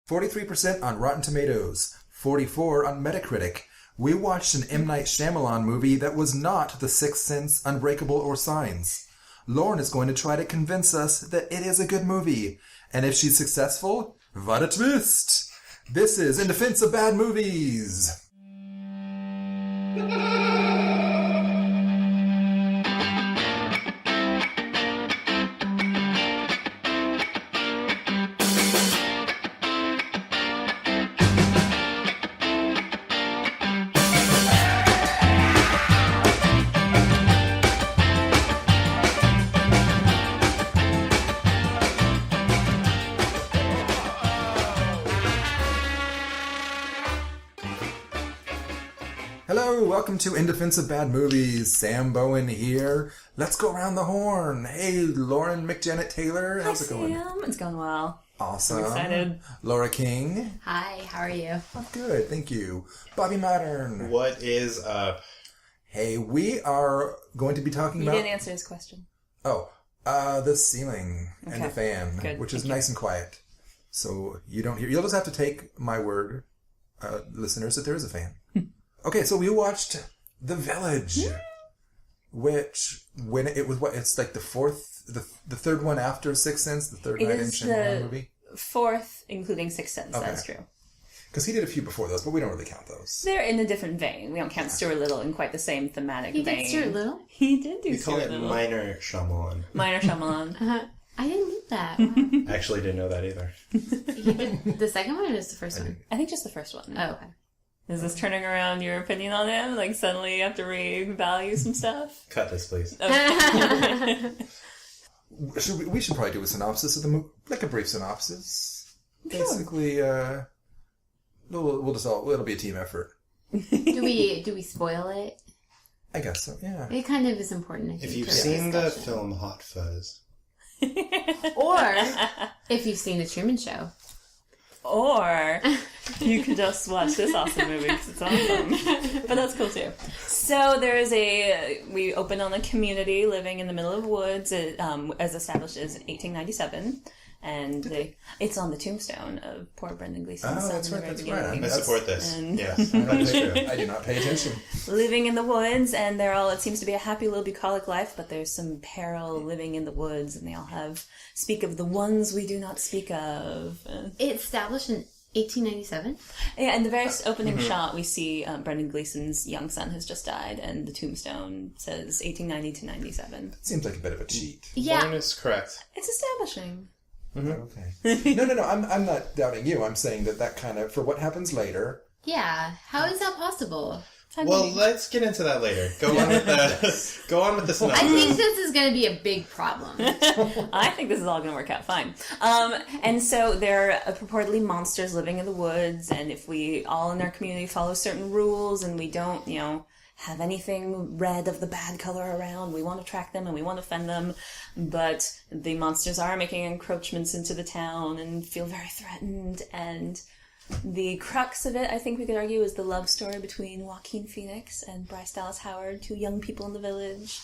43% on Rotten Tomatoes, 44% on Metacritic. We watched an M. Night Shyamalan movie that was not The Sixth Sense, Unbreakable, or Signs. Loren is going to try to convince us that it is a good movie. And if she's successful, what a twist! This is In Defense of Bad Movies! Welcome to In Defense of Bad Movies. Sam Bowen here. Let's go around the horn. Hey, Loren McJanet-Taylor. How's it going? Sam. It's going well. Awesome. I'm excited. Laura King. Hi, how are you? Oh, good, thank you. Bobby Mattern. What is up? Hey, we are going to be talking about... You didn't answer his question. The ceiling and the fan, Good. which is nice and quiet. So you don't hear... You'll just have to take my word, listeners, that there is a fan. Okay, so we watched The Village, which, when it was, it's like the third one after Sixth Sense, the third Night in Shyamalan movie? Fourth, including Sixth Sense, okay. That's true. Because he did a few before those, but we don't really count those. They're in a different vein. We don't count Stuart Little in quite the same thematic vein. He did Stuart Little? He did do We call Stuart it Little. minor Shyamalan. Minor Shyamalan. I didn't know that. Wow. I actually didn't know that either. He did the second one or just the first one? I think just the first one. Oh, okay. Is this turning around your opinion on him? Like, suddenly you have to revalue some stuff? Cut this, please. Okay. We should probably do a synopsis of the movie, like a brief synopsis. Basically, it'll be a team effort. Do we spoil it? I guess so, yeah. It kind of is important, I think. If you've seen the film Hot Fuzz. Or if you've seen The Truman Show. Or you could just watch this awesome movie because it's awesome. But that's cool too. So we open on a community living in the middle of the woods, as established as 1897. And it's on the tombstone of poor Brendan Gleeson's son. That's right. I support this. Yes, that is true. I do not pay attention. Living in the woods, and it seems to be a happy little bucolic life, but there's some peril living in the woods, and they all speak of the ones we do not speak of. It's established in 1897? Yeah, in the very opening shot, we see Brendan Gleeson's young son has just died, and the tombstone says 1890 to 97. Seems like a bit of a cheat. Yeah. Lauren is correct. It's establishing. Okay. No. I'm not doubting you. I'm saying that kind of, for what happens later. Yeah. How is that possible? Well, let's get into that later. Go on with the synopsis. I think this is going to be a big problem. I think this is all going to work out fine. And so there are purportedly monsters living in the woods, and if we all in our community follow certain rules and we don't, have anything red of the bad color around, we want to track them and we want to fend them, but the monsters are making encroachments into the town and feel very threatened, and the crux of it, I think we could argue, is the love story between Joaquin Phoenix and Bryce Dallas Howard, two young people in the village.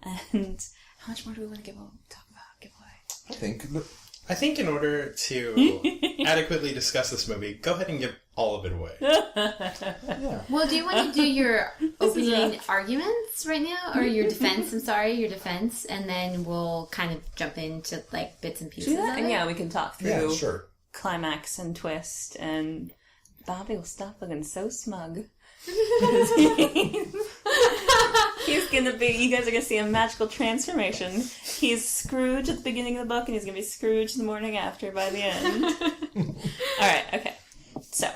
And how much more do we want to talk about? Give away? I think in order to adequately discuss this movie, go ahead and give all of it away. Yeah. Well, do you want to do your opening arguments right now? Or your defense, your defense, and then we'll kind of jump into, bits and pieces of it? And we can talk through sure. Climax and twist, and Bobby will stop looking so smug. You guys are gonna see a magical transformation. He's Scrooge at the beginning of the book, and he's gonna be Scrooge the morning after by the end. Alright, okay. So,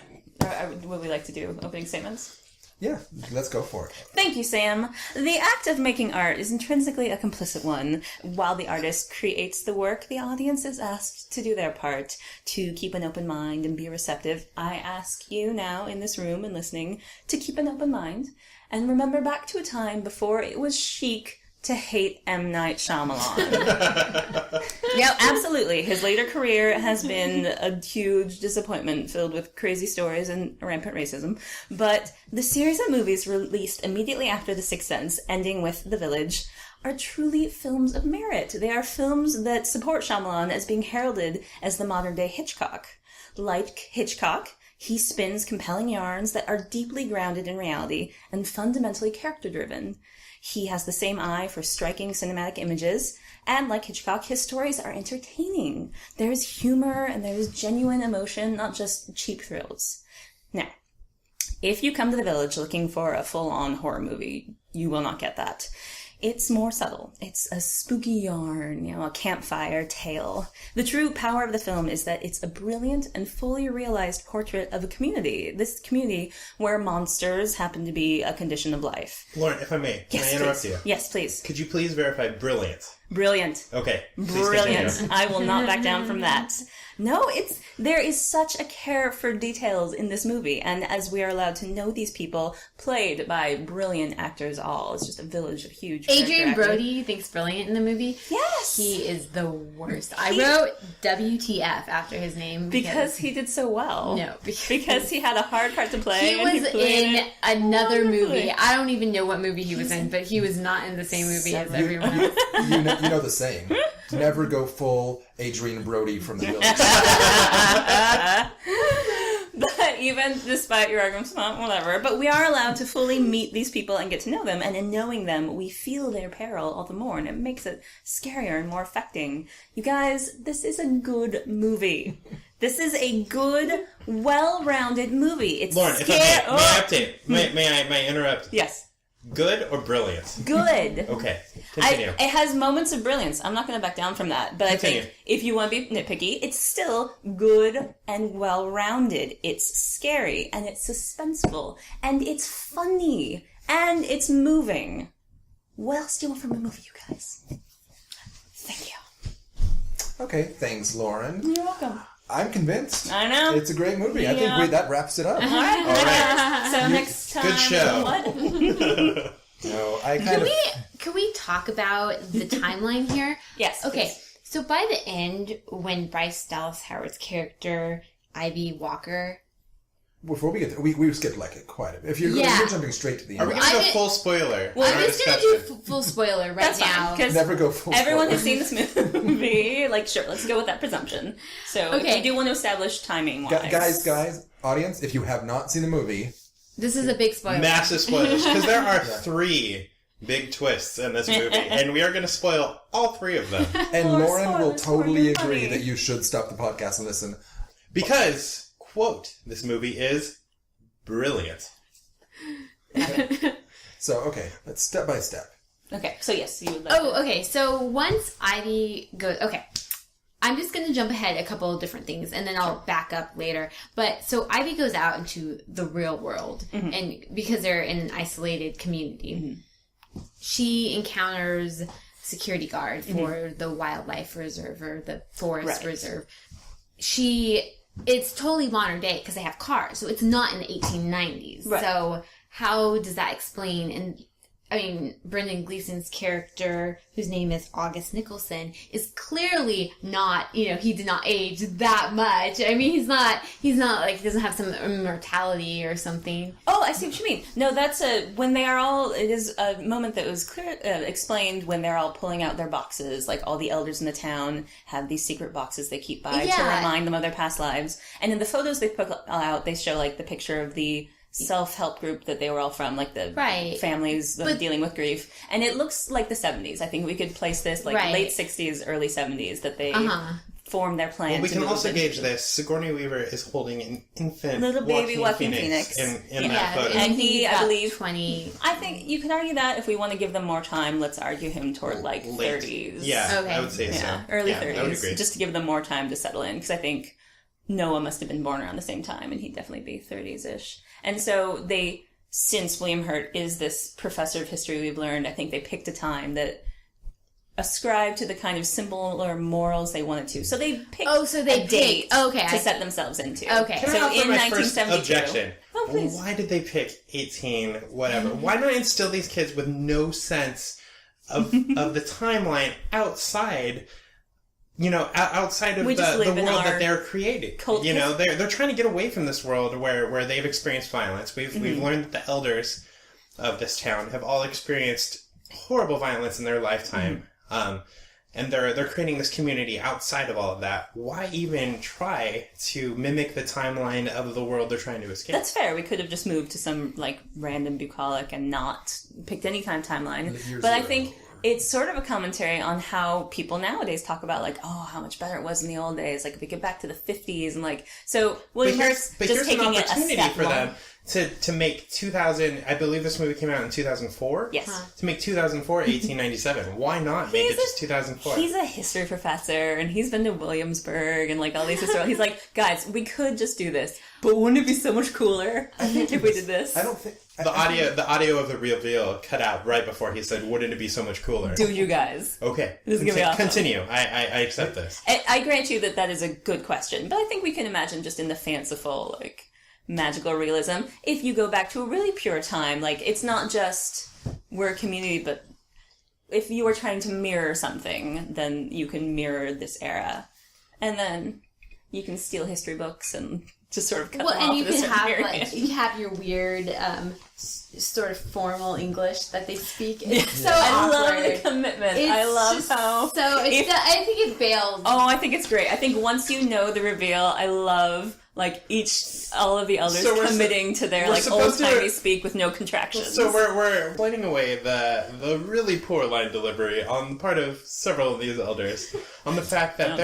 would we like to do opening statements? Yeah, let's go for it. Thank you, Sam. The act of making art is intrinsically a complicit one. While the artist creates the work, the audience is asked to do their part, to keep an open mind and be receptive. I ask you now in this room and listening to keep an open mind and remember back to a time before it was chic to hate M. Night Shyamalan. Yeah, absolutely. His later career has been a huge disappointment filled with crazy stories and rampant racism. But the series of movies released immediately after The Sixth Sense, ending with The Village, are truly films of merit. They are films that support Shyamalan as being heralded as the modern-day Hitchcock. Like Hitchcock, he spins compelling yarns that are deeply grounded in reality and fundamentally character-driven. He has the same eye for striking cinematic images, and like Hitchcock, his stories are entertaining. There's humor and there's genuine emotion, not just cheap thrills. Now, if you come to the Village looking for a full-on horror movie, you will not get that. It's more subtle. It's a spooky yarn, a campfire tale. The true power of the film is that it's a brilliant and fully realized portrait of a community. This community where monsters happen to be a condition of life. Lauren, if I may, can I interrupt you? Yes, please. Could you please verify brilliant? Brilliant. Okay. Brilliant. I will not back down from that. No, there is such a care for details in this movie, and as we are allowed to know these people, played by brilliant actors all. It's just a village of huge Adrian Brody thinks brilliant in the movie. Yes! He is the worst. I wrote WTF after his name. Because he did so well. No. Because he had a hard part to play. He was in another movie. I don't even know what movie he was in, but he was not in the same movie as everyone else. You know the saying. Never go full Adrian Brody from the Village. But even despite your arguments, whatever, but we are allowed to fully meet these people and get to know them, and in knowing them, we feel their peril all the more, and it makes it scarier and more affecting. You guys, this is a good movie. This is a good, well-rounded movie. It's Lauren, if I may I interrupt? Yes. Good or brilliant? Good. Okay, continue. It has moments of brilliance. I'm not going to back down from that. But Continue. I think if you want to be nitpicky, it's still good and well-rounded. It's scary, and it's suspenseful, and it's funny, and it's moving. What else do you want from a movie, you guys? Thank you. Okay, thanks, Lauren. You're welcome. I'm convinced. I know. It's a great movie. I think that wraps it up. All right. So next time... Good show. What? No, I kind of... Can we talk about the timeline here? Yes. Okay, please. so by the end, when Bryce Dallas Howard's character, Ivy Walker... Before we get there, we skipped quite a bit. If you're jumping straight to the Are end. we going to go full spoiler? Well, I'm just going to do full spoiler right That's now. fine, because Never go full everyone spoiler. who's seen this movie, sure, let's go with that presumption. So, Okay. if you do want to establish timing-wise. Guys, audience, if you have not seen the movie... This is a big spoiler. Massive spoilers, because there are 3 big twists in this movie, and we are going to spoil all 3 of them. And More Lauren will spoilers for totally your agree money. that you should stop the podcast and listen. Because, quote, this movie is brilliant. So, okay, let's step by step. Okay, so yes, you would like to... Okay, so once Ivy goes... Okay, I'm just going to jump ahead a couple of different things, and then I'll back up later. But, so Ivy goes out into the real world, and because they're in an isolated community, she encounters security guard for the wildlife reserve, or the forest reserve. It's totally modern day, because they have cars, so it's not in the 1890s. Right. So, how does that explain... And Brendan Gleeson's character, whose name is August Nicholson, is clearly not, he did not age that much. He's not he doesn't have some immortality or something. Oh, I see what you mean. No, that's it is a moment that was clear, explained when they're all pulling out their boxes. Like, all the elders in the town have these secret boxes they keep by to remind them of their past lives. And in the photos they put out, they show, the picture of the self-help group that they were all from, the families dealing with grief. And it looks like the 70s. I think we could place this late 60s, early 70s, that they formed their plan. Well, we to can move also into gauge this. Sigourney Weaver is holding an infant little baby Joaquin Phoenix in that photo. And he, I believe, 20. I think you could argue that if we want to give them more time, let's argue him toward 30s. Yeah, Okay. I would say so. Early Yeah, 30s. I would agree. Just to give them more time to settle in, because I think Noah must have been born around the same time, and he'd definitely be 30s-ish. And so since William Hurt is this professor of history we've learned, I think they picked a time that ascribed to the kind of similar morals they wanted to. So they picked a date to set themselves into. Okay. Can So I offer in my 1972. first objection? Oh, please. Why did they pick 18, whatever? Why not instill these kids with no sense of the timeline outside... outside of the world that they're creating. They're trying to get away from this world where they've experienced violence. We've learned that the elders of this town have all experienced horrible violence in their lifetime. and they're creating this community outside of all of that. Why even try to mimic the timeline of the world they're trying to escape? That's fair. We could have just moved to some, like, random bucolic and not picked any kind of timeline. But I think it's sort of a commentary on how people nowadays talk about, like, oh, how much better it was in the old days. Like, if we get back to the 50s and, like, so William Hurt's just taking it a step for them to make 2000, I believe this movie came out in 2004? Yes. To make 2004 1897. Why not make it just 2004? He's a history professor, and he's been to Williamsburg and, like, all these historical... He's like, guys, we could just do this, but wouldn't it be so much cooler if we did this? I don't think... The audio of the reveal cut out right before he said, wouldn't it be so much cooler? Do you guys? Okay. This is going to be awesome. Continue. I accept this. I grant you that is a good question, but I think we can imagine just in the fanciful, like, magical realism, if you go back to a really pure time, like, it's not just we're a community, but if you are trying to mirror something, then you can mirror this era. And then you can steal history books and just sort of cut them off. And you can have period. like you have your weird sort of formal English that they speak. It's so awkward. I love the commitment. I love how. So I think it failed. Oh, I think it's great. I think once you know the reveal, I love like all of the elders committing to their like old timey speak with no contractions. So we're blinding away the really poor line delivery on the part of several of these elders on the fact that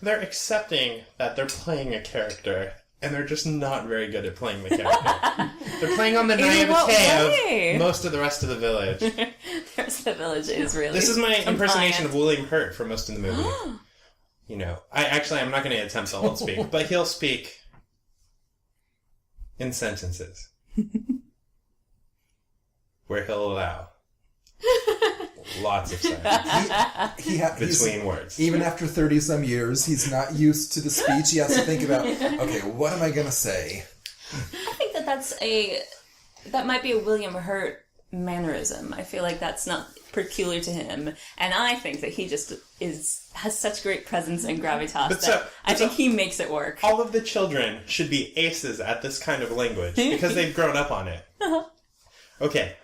they're accepting that they're playing a character. And they're just not very good at playing the character. They're playing on the naivete of most of the rest of the village. The rest of the village is really This is my impersonation of William Hurt for most of the movie. You know, I'm not going to attempt to hold speak, but he'll speak in sentences. Where he'll allow lots of silence between words. Even after 30-some years, he's not used to the speech. He has to think about, okay, what am I going to say? I think that might be a William Hurt mannerism. I feel like that's not peculiar to him. And I think that he just has such great presence and gravitas I think he makes it work. All of the children should be aces at this kind of language because they've grown up on it. Okay.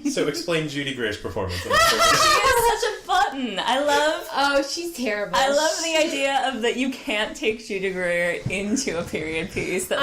So explain Judy Greer's performance. She is such a button. Oh, she's terrible. I love the idea of that you can't take Judy Greer into a period piece. That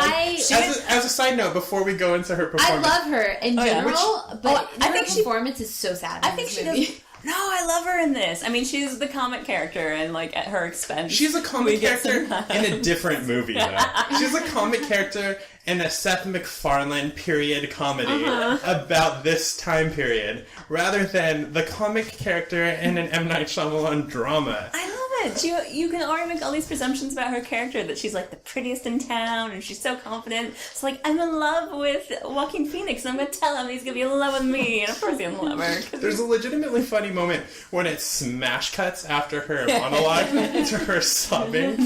as a side note, before we go into her performance, I love her in general, but I think her performance is so sad. I think she does. No, I love her in this. I mean, she's the comic character, and like at her expense, she's a comic character in a different movie. Though she's a comic character in a Seth MacFarlane period comedy about this time period, rather than the comic character in an M. Night Shyamalan drama. I love it. You can already make all these presumptions about her character, that she's like the prettiest in town, and she's so confident. It's like, I'm in love with Joaquin Phoenix, and I'm going to tell him he's going to be in love with me, and of course he's in love with her. There's a legitimately funny moment when it smash cuts after her monologue to her sobbing.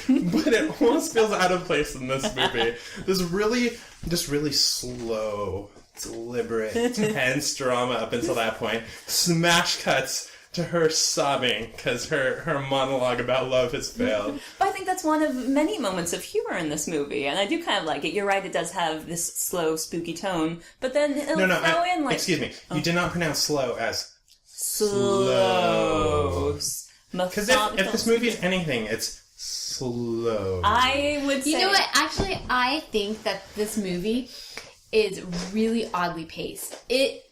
But it almost feels out of place in this movie. This really slow, deliberate, tense drama up until that point. Smash cuts to her sobbing because her monologue about love has failed. But I think that's one of many moments of humor in this movie, and I do kind of like it. You're right, it does have this slow, spooky tone, but then it'll throw in like... Excuse me, you did not pronounce slow as... Slow. Because if this movie is anything, it's slow. I would say... You know what? Actually, I think that this movie is really oddly paced. It,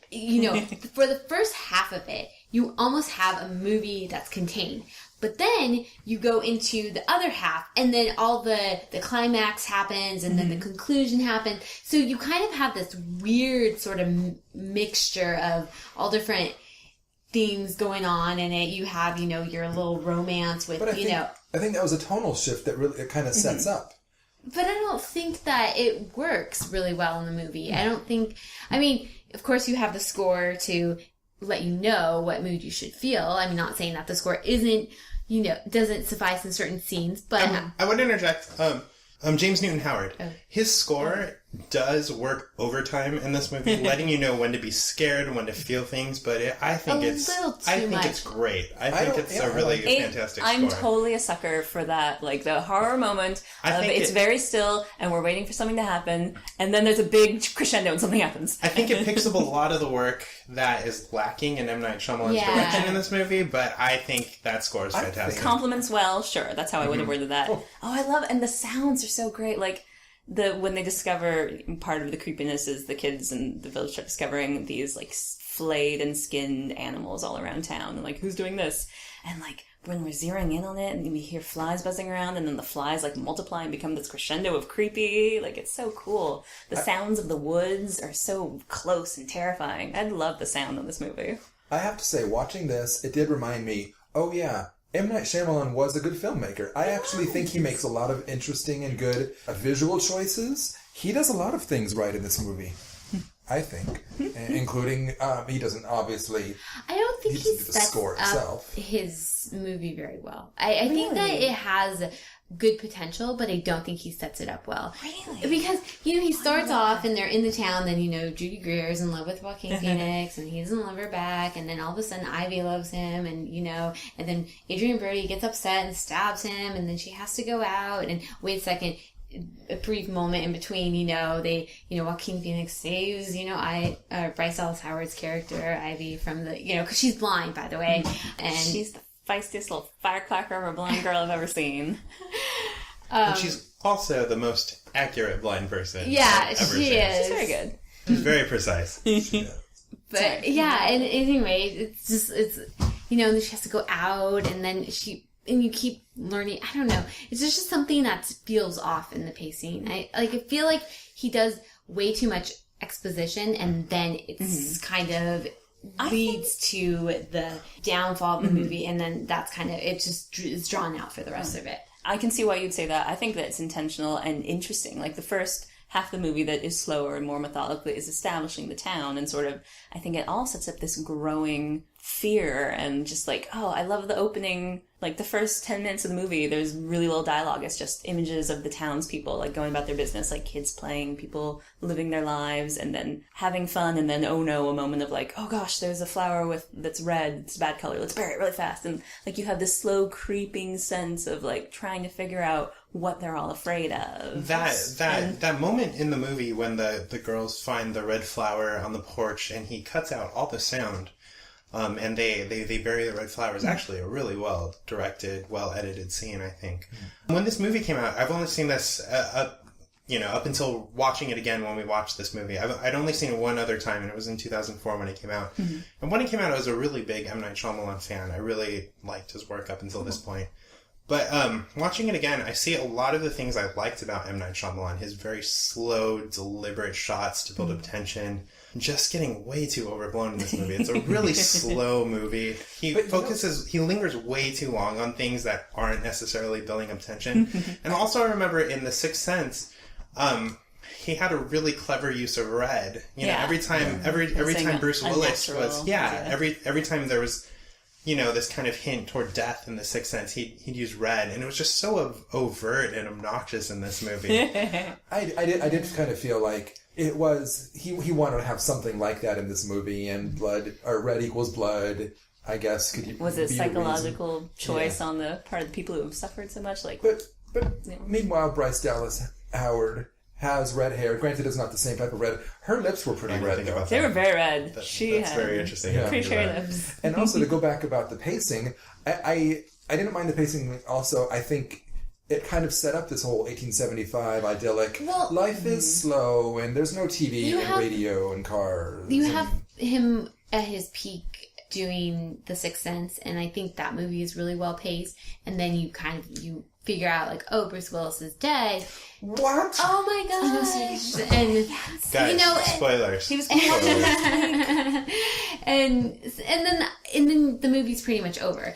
for the first half of it, you almost have a movie that's contained. But then you go into the other half, and then all the climax happens, and then the conclusion happens. So you kind of have this weird sort of mixture of all different themes going on in it. You have, your little romance with, I think that was a tonal shift that really it kind of sets up. But I don't think that it works really well in the movie. I don't think... I mean, of course you have the score to let you know what mood you should feel. I'm not saying that the score isn't, doesn't suffice in certain snes, but... I would interject. James Newton Howard. His score does work overtime in this movie, letting you know when to be scared, when to feel things. But I think it's great. I think it's a really fantastic score. I'm totally a sucker for that, like the horror moment. It's very still, and we're waiting for something to happen, and then there's a big crescendo, and something happens. I think it picks up a lot of the work that is lacking in M. Night Shyamalan's direction in this movie, but I think that score is fantastic. Compliments well, sure. That's how I would have worded that. Oh, I love it. And the sounds are so great. Like, when they discover, part of the creepiness is the kids in the village are discovering these, like, flayed and skinned animals all around town. And, like, who's doing this? And, like, when we're zeroing in on it and we hear flies buzzing around and then the flies, like, multiply and become this crescendo of creepy. Like, it's so cool. The sounds of the woods are so close and terrifying. I love the sound of this movie. I have to say, watching this, it did remind me, oh yeah, M. Night Shyamalan was a good filmmaker. I actually think he makes a lot of interesting and good visual choices. He does a lot of things right in this movie, I think, including, he doesn't obviously... I don't think he sets the score itself. His movie very well. I think that it has good potential, but I don't think he sets it up well. Really? Because, he starts off and they're in the town, then, Judy Greer's in love with Joaquin Phoenix, and he doesn't love her back, and then all of a sudden Ivy loves him, and, and then Adrian Brody gets upset and stabs him, and then she has to go out, and wait a second, a brief moment in between, Joaquin Phoenix saves, Bryce Dallas Howard's character, Ivy, from the, because she's blind, by the way, and she's the feistiest little firecracker of a blonde girl I've ever seen. And she's also the most accurate blind person I've ever seen. Is. She's very good. She's very precise. But, and anyway, it's and then she has to go out, and then you keep learning, I don't know, it's just something that feels off in the pacing. I feel like he does way too much exposition, and then it's kind of leads to the downfall of the movie, and then that's kind of, it just is drawn out for the rest of it. I can see why you'd say that. I think that it's intentional and interesting. Like, the first half of the movie that is slower and more methodical is establishing the town, and sort of, I think it all sets up this growing fear, and just like, I love the opening, like the first 10 minutes of the movie, there's really little dialogue. It's just images of the townspeople, like, going about their business, like kids playing, people living their lives, and then having fun, and then, oh no, a moment of like, oh gosh, there's a flower that's red, it's a bad color, let's bury it really fast, and like, you have this slow creeping sense of like trying to figure out what they're all afraid of. That moment in the movie when the girls find the red flower on the porch and he cuts out all the sound, and they bury the red flower is actually a really well directed, well edited scene, I think. When this movie came out, I've only seen this up until watching it again when we watched this movie. I'd only seen it one other time, and it was in 2004 when it came out. And when it came out, I was a really big M. Night Shyamalan fan. I really liked his work up until this point. But watching it again, I see a lot of the things I liked about M. Night Shyamalan. His very slow, deliberate shots to build up tension. Just getting way too overblown in this movie. It's a really slow movie. He lingers way too long on things that aren't necessarily building up tension. And also I remember in The Sixth Sense, he had a really clever use of red. Every time Bruce Willis was, every time there was, this kind of hint toward death in The Sixth Sense, he'd use red, and it was just so overt and obnoxious in this movie. I did kind of feel like it was, he wanted to have something like that in this movie, and red equals blood, I guess. Was it psychological choice on the part of the people who have suffered so much? But meanwhile, Bryce Dallas Howard has red hair. Granted, it's not the same type of red. Her lips were pretty red, though. They were very red. That's had very interesting. Pretty cherry lips. And also, to go back about the pacing, I didn't mind the pacing. Also, I think it kind of set up this whole 1875 idyllic. Well, life is slow, and there's no TV and radio and cars. You have him at his peak doing The Sixth Sense, and I think that movie is really well paced. And then you figure out, like, oh, Bruce Willis is dead. What? Oh my gosh! And guys, spoilers. He was and then the movie's pretty much over.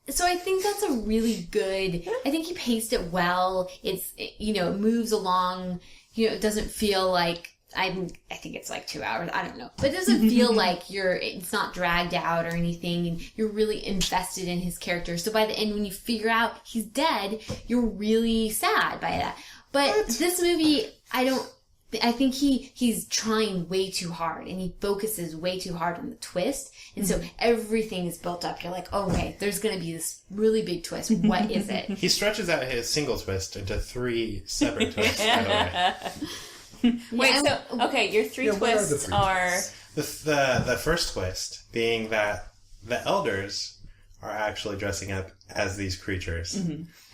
So I think that's a really good. I think he paced it well. It moves along. It doesn't feel like. I think it's like 2 hours. I don't know. But it doesn't feel like it's not dragged out or anything, and you're really invested in his character. So by the end, when you figure out he's dead, you're really sad by that. But this movie, I don't I think he's trying way too hard, and he focuses way too hard on the twist, and so everything is built up. You're like, okay, there's going to be this really big twist. What is it? He stretches out his single twist into 3 separate twists, by the way. Wait, so, okay, your 3 twists are... The first twist being that the elders are actually dressing up as these creatures.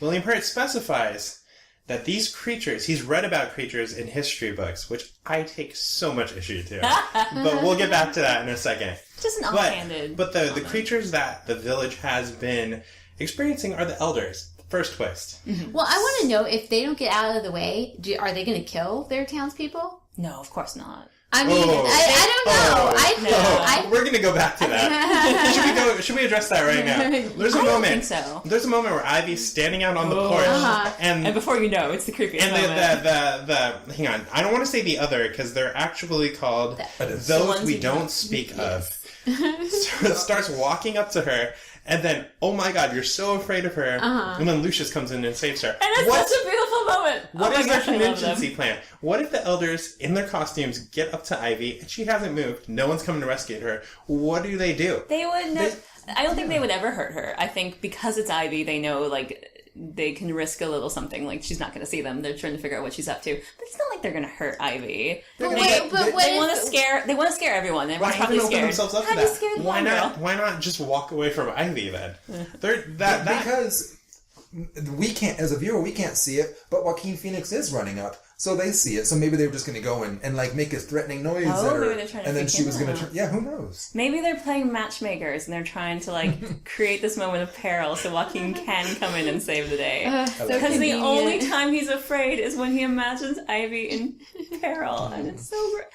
William Hurt specifies that these creatures, he's read about creatures in history books, which I take so much issue to. But we'll get back to that in a second. Just an offhanded But the creatures that the village has been experiencing are the elders. First twist. Well, I want to know, if they don't get out of the way, are they going to kill their townspeople? No, of course not. I mean, I don't know. We're going to go back to that. Should we address that right now? There's a moment. I don't think so. There's a moment where Ivy's standing out on the porch, and before you know, it's the creepiest moment. And hang on, I don't want to say the other because they're actually called those we don't speak of. So it starts walking up to her. And then, oh my god, you're so afraid of her. And then Lucius comes in and saves her. And it's such a beautiful moment. What is their contingency plan? What if the elders, in their costumes, get up to Ivy, and she hasn't moved, no one's coming to rescue her? What do? They would I don't think they would ever hurt her. I think because it's Ivy, they know, like, they can risk a little something. Like, she's not going to see them. They're trying to figure out what she's up to. But it's not like they're going to hurt Ivy. They want to scare everyone. Why haven't opened themselves up to that? Why not just walk away from Ivy then? Because we can't, as a viewer, we can't see it, but Joaquin Phoenix is running up. So they see it. So maybe they were just going to go and like make a threatening noise at her. Maybe they're trying to and then she was going to yeah, who knows? Maybe they're playing matchmakers and they're trying to like create this moment of peril so Joaquin can come in and save the day. Because the only time he's afraid is when he imagines Ivy in peril. And it's so great.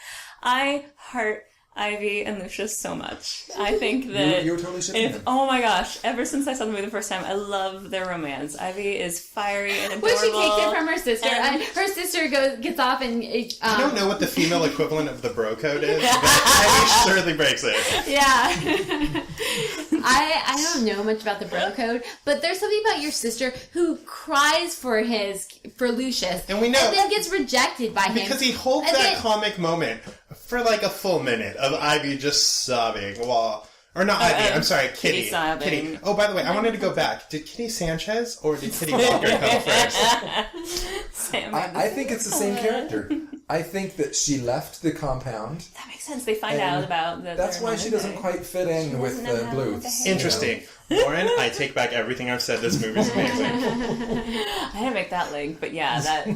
I heart Ivy and Lucius so much. I think that you're totally shipping them. Oh my gosh! Ever since I saw the movie the first time, I love their romance. Ivy is fiery and adorable. Well, she takes it from her sister, and her sister gets off and. I don't know what the female equivalent of the bro code is, but Ivy surely breaks it. Yeah. I don't know much about the bro code, but there's something about your sister who cries for Lucius, and we know, and then gets rejected by him because he holds that comic moment for like a full minute of Ivy just sobbing while... Or not Ivy, I'm sorry, Kitty. Kitty. Oh, by the way, I wanted to go back. Did Kitty Sanchez or did Kitty Walker come first? I think it's the same character. I think that she left the compound. That makes sense. They find out about the... That's why she doesn't quite fit in with the Bluths. Interesting. Loren, I take back everything I've said. This movie's amazing. I didn't make that link, but yeah, that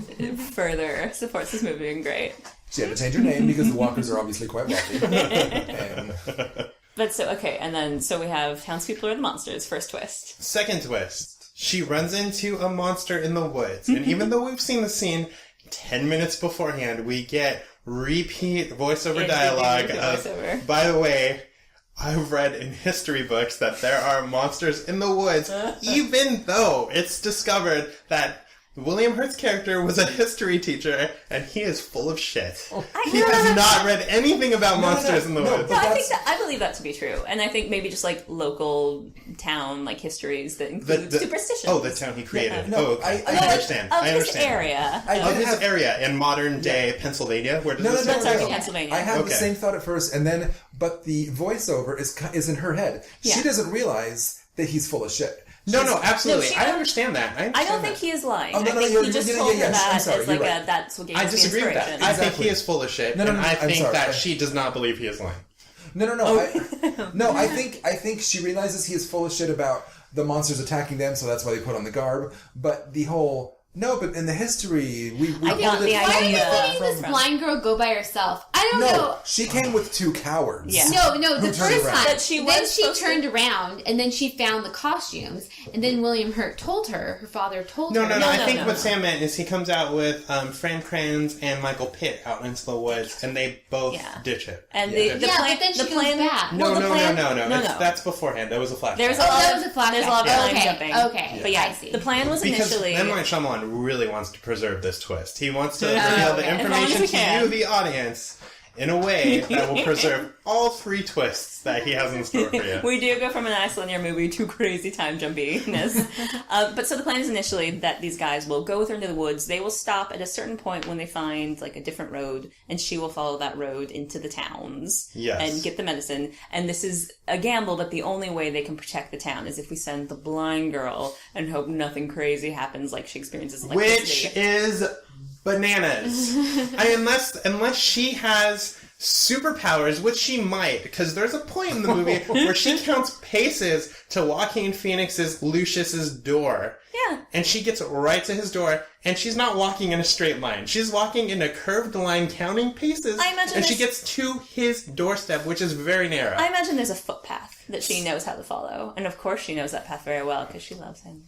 further supports this movie being great. She had to change her name because the Walkers are obviously quite wealthy. But so we have townspeople are the monsters. First twist. Second twist. She runs into a monster in the woods. And even though we've seen the scene 10 minutes beforehand, we get repeat voiceover dialogue of, by the way, I've read in history books that there are monsters in the woods, even though it's discovered that William Hurt's character was a history teacher, and he is full of shit. He has not read anything about monsters in the woods. No, I believe that to be true, and I think maybe just like local town like histories that include superstitions. Oh, the town he created. Yeah. Okay. I understand. Of his area. Of his area in modern day Pennsylvania. Where does this that's already Pennsylvania. I had the same thought at first, but the voiceover is in her head. Yeah. She doesn't realize that he's full of shit. No, absolutely. I understand that. I don't think he is lying. I think he just told her that as like that's what gave us the inspiration. I disagree with that. I think he is full of shit, and I think that she does not believe he is lying. No. I think she realizes he is full of shit about the monsters attacking them, so that's why they put on the garb. But the whole... No, but in the history, why are you letting this blind girl go by herself? I don't know. No, she came with 2 cowards. Yeah. No, the first time. But she turned around, and then she found the costumes, and then William Hurt told her, her father told her. No, I think what Sam meant is he comes out with Fran Kranz and Michael Pitt out into the woods, and they both ditch it. And the plan, but then she goes back. No. That's beforehand. That was a flashback. That was a flashback. There's a lot of line jumping. Okay. But yeah, the plan was initially... Because M. Night Shyamalan really wants to preserve this twist. He wants to reveal the information to you, the audience, in a way that will preserve all 3 twists that he has in store for you. We do go from a nice linear movie to crazy time jumpiness. But so the plan is initially that these guys will go with her into the woods. They will stop at a certain point when they find like a different road, and she will follow that road into the towns and get the medicine. And this is a gamble, but the only way they can protect the town is if we send the blind girl and hope nothing crazy happens like she experiences electricity. Which is bananas. Unless she has superpowers, which she might, because there's a point in the movie where she counts paces to Joaquin Phoenix's Lucius's door. Yeah. And she gets right to his door, and she's not walking in a straight line. She's walking in a curved line, counting paces, and she gets to his doorstep, which is very narrow. I imagine there's a footpath that she knows how to follow. And of course she knows that path very well, because she loves him.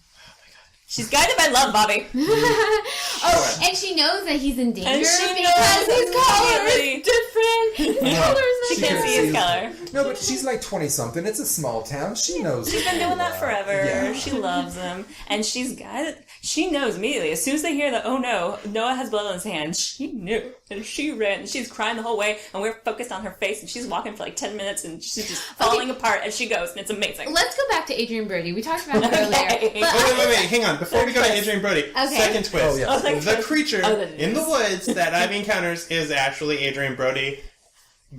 She's guided by love, Bobby. Oh, and she knows that he's in danger because his color is different. His color is she can't see his color. No, but she's like 20-something. It's a small town. She knows. She's been doing that forever. Yeah. She loves him. And she's guided. She knows immediately. As soon as they hear that, oh no, Noah has blood on his hands, she knew. And she ran. And she's crying the whole way. And we're focused on her face. And she's walking for like 10 minutes. And she's just falling apart as she goes. And it's amazing. Let's go back to Adrian Brody. We talked about it earlier. Wait. Hang on. Before we go to Adrian Brody, second twist. Oh, yeah. The creature in the woods that Ivy encounters is actually Adrian Brody.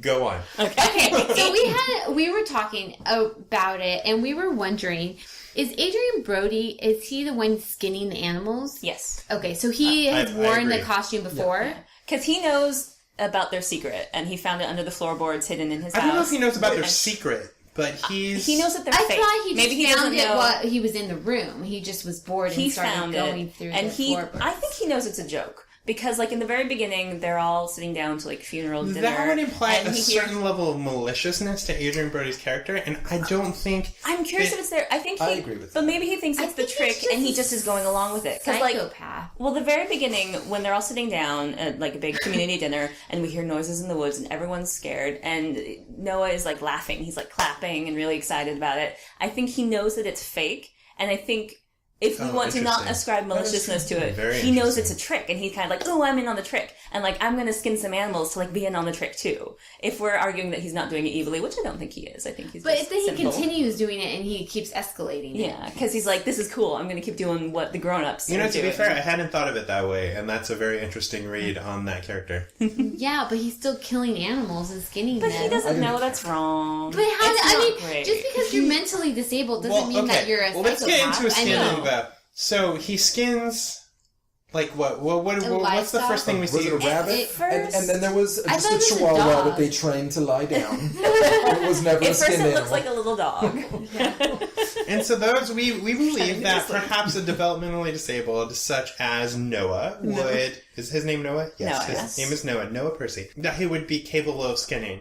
Go on. Okay. So we were talking about it, and we were wondering, is Adrian Brody, is he the one skinning the animals? Yes. Okay, so he has worn the costume before? Because he knows about their secret, and he found it under the floorboards hidden in his house. I don't know if he knows about their secret. But he knows that they're fake. I thought he just found it know. While he was in the room. He just was bored and started going through the floorboards. I think he knows it's a joke. Because, like, in the very beginning, they're all sitting down to, like, funeral dinner. That would imply a certain level of maliciousness to Adrian Brody's character, and I don't think... I'm curious if it's there. I agree with that. But maybe he thinks it's the trick, and he just is going along with it. Psychopath. Well, the very beginning, when they're all sitting down at, like, a big community dinner, and we hear noises in the woods, and everyone's scared, and Noah is, like, laughing. He's, like, clapping and really excited about it. I think he knows that it's fake, and I think... If we want to not ascribe maliciousness to it, he knows it's a trick, and he's kind of like, oh, I'm in on the trick, and like, I'm going to skin some animals to like be in on the trick too. If we're arguing that he's not doing it evilly, which I don't think he is, I think he's just then he simple. continues doing it, and he keeps escalating it. Yeah, because he's like, this is cool, I'm going to keep doing what the grown-ups are doing. To be fair, I hadn't thought of it that way, and that's a very interesting read on that character. Yeah, but he's still killing animals and skinning them. But he doesn't know that's wrong. But just because you're mentally disabled doesn't mean that you're a psychopath. Let's get into a skinning though. So he skins, like what? What's the first thing we see? Was it a rabbit? And then there was just a chihuahua that they trained to lie down. It was never a skinned animal. It looks like a little dog. And so those, we believe that perhaps a developmentally disabled, such as Noah, would... Is his name Noah? Yes, his name is Noah Percy. That he would be capable of skinning.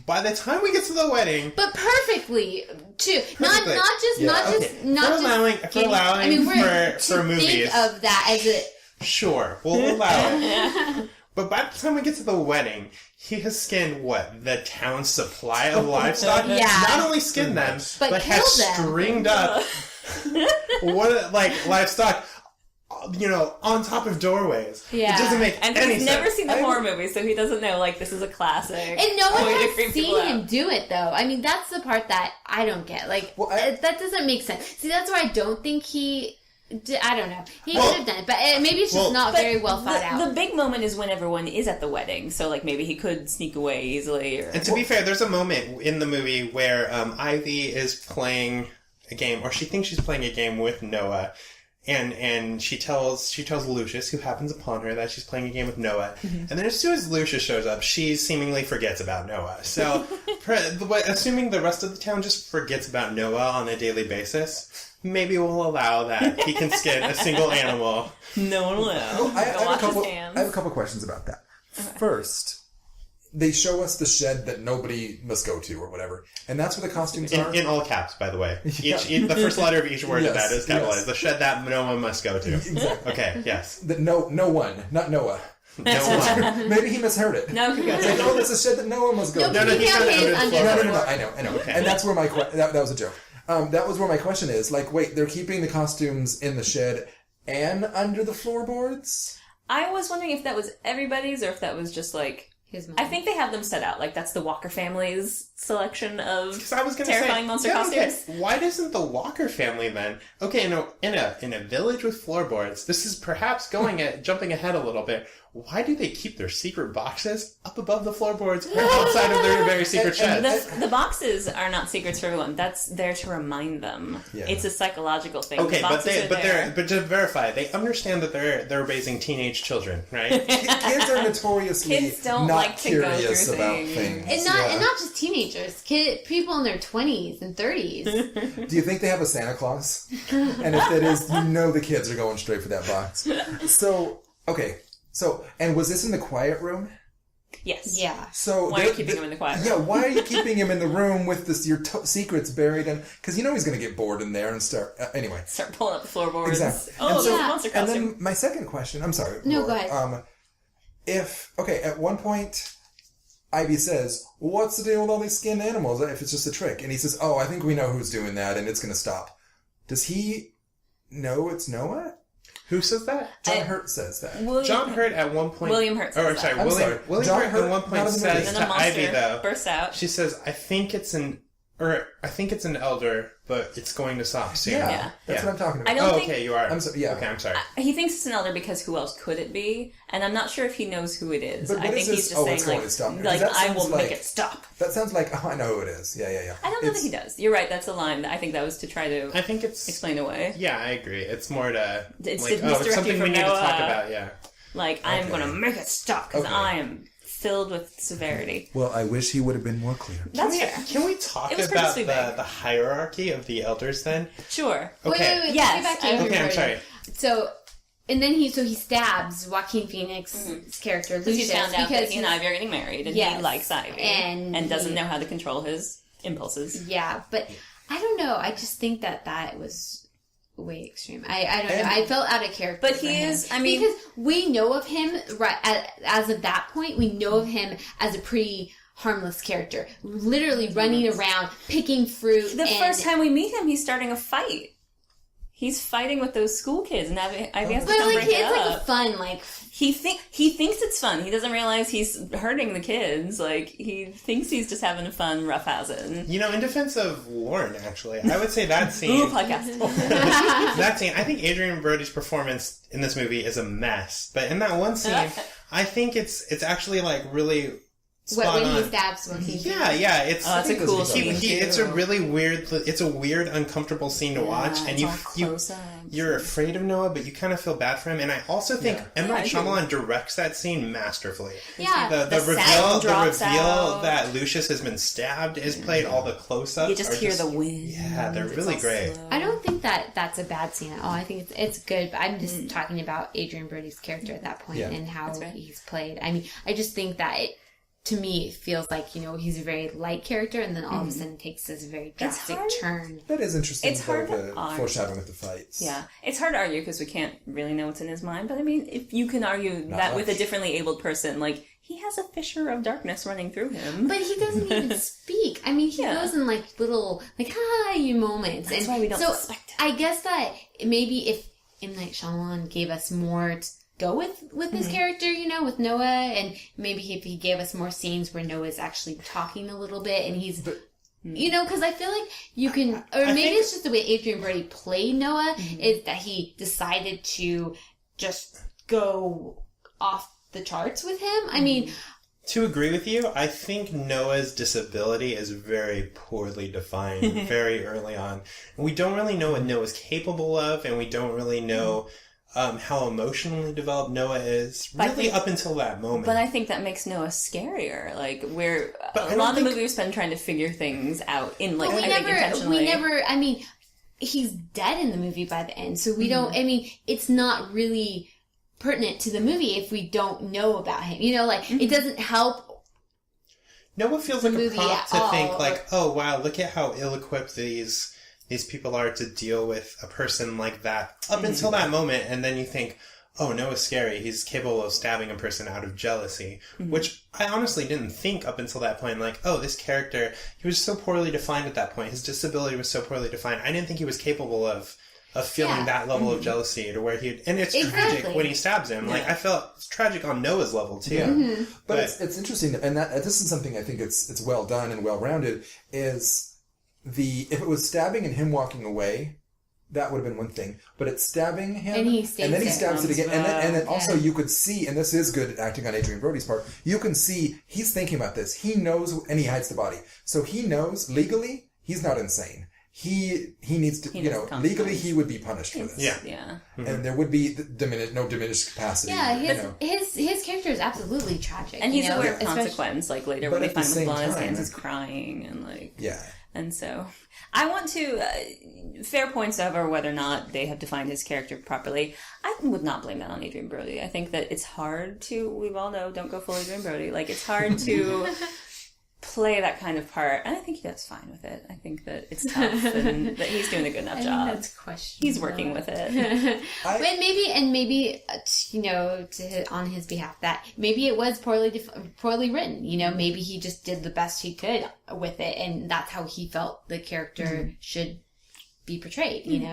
By the time we get to the wedding, but perfectly too. Not just allowing for movies. Think of that as a sure, we'll allow it. But by the time we get to the wedding, he has skinned the town's supply of livestock. Yeah. Not only skinned them, but has stringed up livestock. On top of doorways. Yeah. It doesn't make any sense. He's never seen the horror movie, so he doesn't know, this is a classic. And no one has seen him do it, though. I mean, that's the part that I don't get. That doesn't make sense. See, that's why I don't think he... I don't know. He could have done it, but maybe it's just not very well thought out. The big moment is when everyone is at the wedding, so, maybe he could sneak away easily. And to be fair, there's a moment in the movie where Ivy is playing a game, or she thinks she's playing a game with Noah, and she tells Lucius, who happens upon her, that she's playing a game with Noah. Mm-hmm. And then as soon as Lucius shows up, she seemingly forgets about Noah. So, assuming the rest of the town just forgets about Noah on a daily basis, maybe we'll allow that he can skin a single animal. No one will. I have a couple questions about that. Okay. First, they show us the shed that nobody must go to or whatever. And that's where the costumes are? In all caps, by the way. The first letter of each word of that is capitalized. Yes. The shed that no one must go to. Exactly. Okay, yes. No one, not Noah. No one. Maybe he misheard it. No, he goes. It's a shed that no one must go to. No, he found it No, I know. Okay. And that's where my that was a joke. That was where my question is. Wait, they're keeping the costumes in the shed and under the floorboards? I was wondering if that was everybody's or if that was just his mom. I think they have them set out. Like, that's the Walker family's selection of terrifying monster costumes. Okay, why doesn't the Walker family then? Okay, in a village with floorboards, this is perhaps jumping ahead a little bit. Why do they keep their secret boxes up above the floorboards or outside of their very secret sheds? The boxes are not secrets for everyone. That's there to remind them. Yeah. It's a psychological thing. Okay, but to verify, they understand that they're raising teenage children, right? Kids are notoriously kids don't not like to curious go through about things. And not just teenagers, people in their 20s and 30s. Do you think they have a Santa Claus? And if it is, the kids are going straight for that box. So, and was this in the quiet room? Yes. Yeah. So why are you keeping him in the quiet room? Yeah, why are you keeping him in the room with your secrets buried in? Because he's going to get bored in there and start... anyway. Start pulling up the floorboards. Exactly. Oh, there's a monster costume. And then my second question... I'm sorry. No, Laura, go ahead. at one point, Ivy says, what's the deal with all these skinned animals if it's just a trick? And he says, I think we know who's doing that and it's going to stop. Does he know it's Noah? Who says that? John Hurt says that. John Hurt at one point... William Hurt says that. William Hurt at one point says to Ivy, though... bursts out. She says, I think it's an elder, but it's going to stop soon. Yeah. That's what I'm talking about. Okay, you are. I'm sorry. He thinks it's an elder because who else could it be? And I'm not sure if he knows who it is. But I think he's just saying, I will make it stop. That sounds like, I know who it is. Yeah. I don't know that he does. You're right, that's a line. I think that was to try to explain away. Yeah, I agree. It's more to... It's something we need to talk about, yeah. I'm going to make it stop because I am... filled with severity. Well, I wish he would have been more clear. That's fair. Can we talk about the hierarchy of the elders then? Sure. Okay. Wait. Yes. I'm sorry. So, and then he stabs Joaquin Phoenix's character Lucius he found out that he and Ivy are getting married, and he likes Ivy and doesn't know how to control his impulses. Yeah, but I don't know. I just think that was way extreme. I don't know. I felt out of character. But he is, because we know of him, right, as of that point, we know of him as a pretty harmless character. Literally running around, picking fruit. The first time we meet him, he's starting a fight. He's fighting with those school kids, and Ivy has to come break it up. It's like a fun, he thinks it's fun. He doesn't realize he's hurting the kids. He thinks he's just having a fun roughhousing. In defense of Loren, actually, I would say that scene... Ooh, podcast. That scene, I think Adrian Brody's performance in this movie is a mess. But in that one scene, I think it's actually, really... When he stabs Joaquin. Yeah. That's a cool scene. It's a really weird. It's a weird, uncomfortable scene to watch, and you're afraid of Noah, but you kind of feel bad for him. And I also think M. Night Shyamalan directs that scene masterfully. Yeah, the reveal that Lucius has been stabbed is played. All the close-ups. You just hear the wind. Yeah, they're really great. I don't think that's a bad scene at all. I think it's good. But I'm just talking about Adrian Brody's character at that point and how he's played. I mean, I just think that to me, it feels like, he's a very light character, and then all of a sudden takes this very drastic turn. That is interesting. It's hard the foreshadowing with the fights. Yeah. It's hard to argue because we can't really know what's in his mind, but if you can argue with a differently abled person, he has a fissure of darkness running through him. But he doesn't even speak. I mean, he goes in little, you moments. That's why we don't suspect him. I guess that maybe if M. Night Shyamalan gave us more go with his character, with Noah, and maybe if he gave us more scenes where Noah's actually talking a little bit, and he's, because I feel like you can, or maybe it's just the way Adrian Brody played Noah, is that he decided to just go off the charts with him. I mean... To agree with you, I think Noah's disability is very poorly defined very early on. We don't really know what Noah's capable of, and we don't really know... how emotionally developed Noah is, really up until that moment. But I think that makes Noah scarier. A lot of the movie we spend trying to figure things out in, intentionally. He's dead in the movie by the end, so we don't, it's not really pertinent to the movie if we don't know about him. It doesn't help. Noah feels like a prompt to think, oh wow, look at how ill-equipped these people are to deal with a person like that up until that moment, and then you think, oh, Noah's scary. He's capable of stabbing a person out of jealousy, which I honestly didn't think up until that point. This character, he was so poorly defined at that point. His disability was so poorly defined. I didn't think he was capable of of feeling that level of jealousy to where and it's tragic when he stabs him. Like, I felt it's tragic on Noah's level too. Yeah. But it's interesting, and that this is something I think it's well done and well rounded. Is if it was stabbing and him walking away, that would have been one thing. But it's stabbing him, and then he stabs it again, and then also you could see, and this is good acting on Adrian Brody's part. You can see he's thinking about this. He knows, and he hides the body, so he knows legally he's not insane. He needs to, legally he would be punished for this. Yeah. And there would be no diminished capacity. Yeah, his character is absolutely tragic. And he's aware of consequence, like later when they find him with blood on his hands, he's time, crying and like... Yeah. And so, I want to, fair points over whether or not they have defined his character properly. I would not blame that on Adrian Brody. I think that it's hard to, we all know, don't go full Adrian Brody. Like, it's hard to play that kind of part, and I think he does fine with it. I think that it's tough, and that he's doing a good enough job. That's questionable. He's working with it. But maybe on his behalf, that maybe it was poorly written. Maybe he just did the best he could with it, and that's how he felt the character should be portrayed. And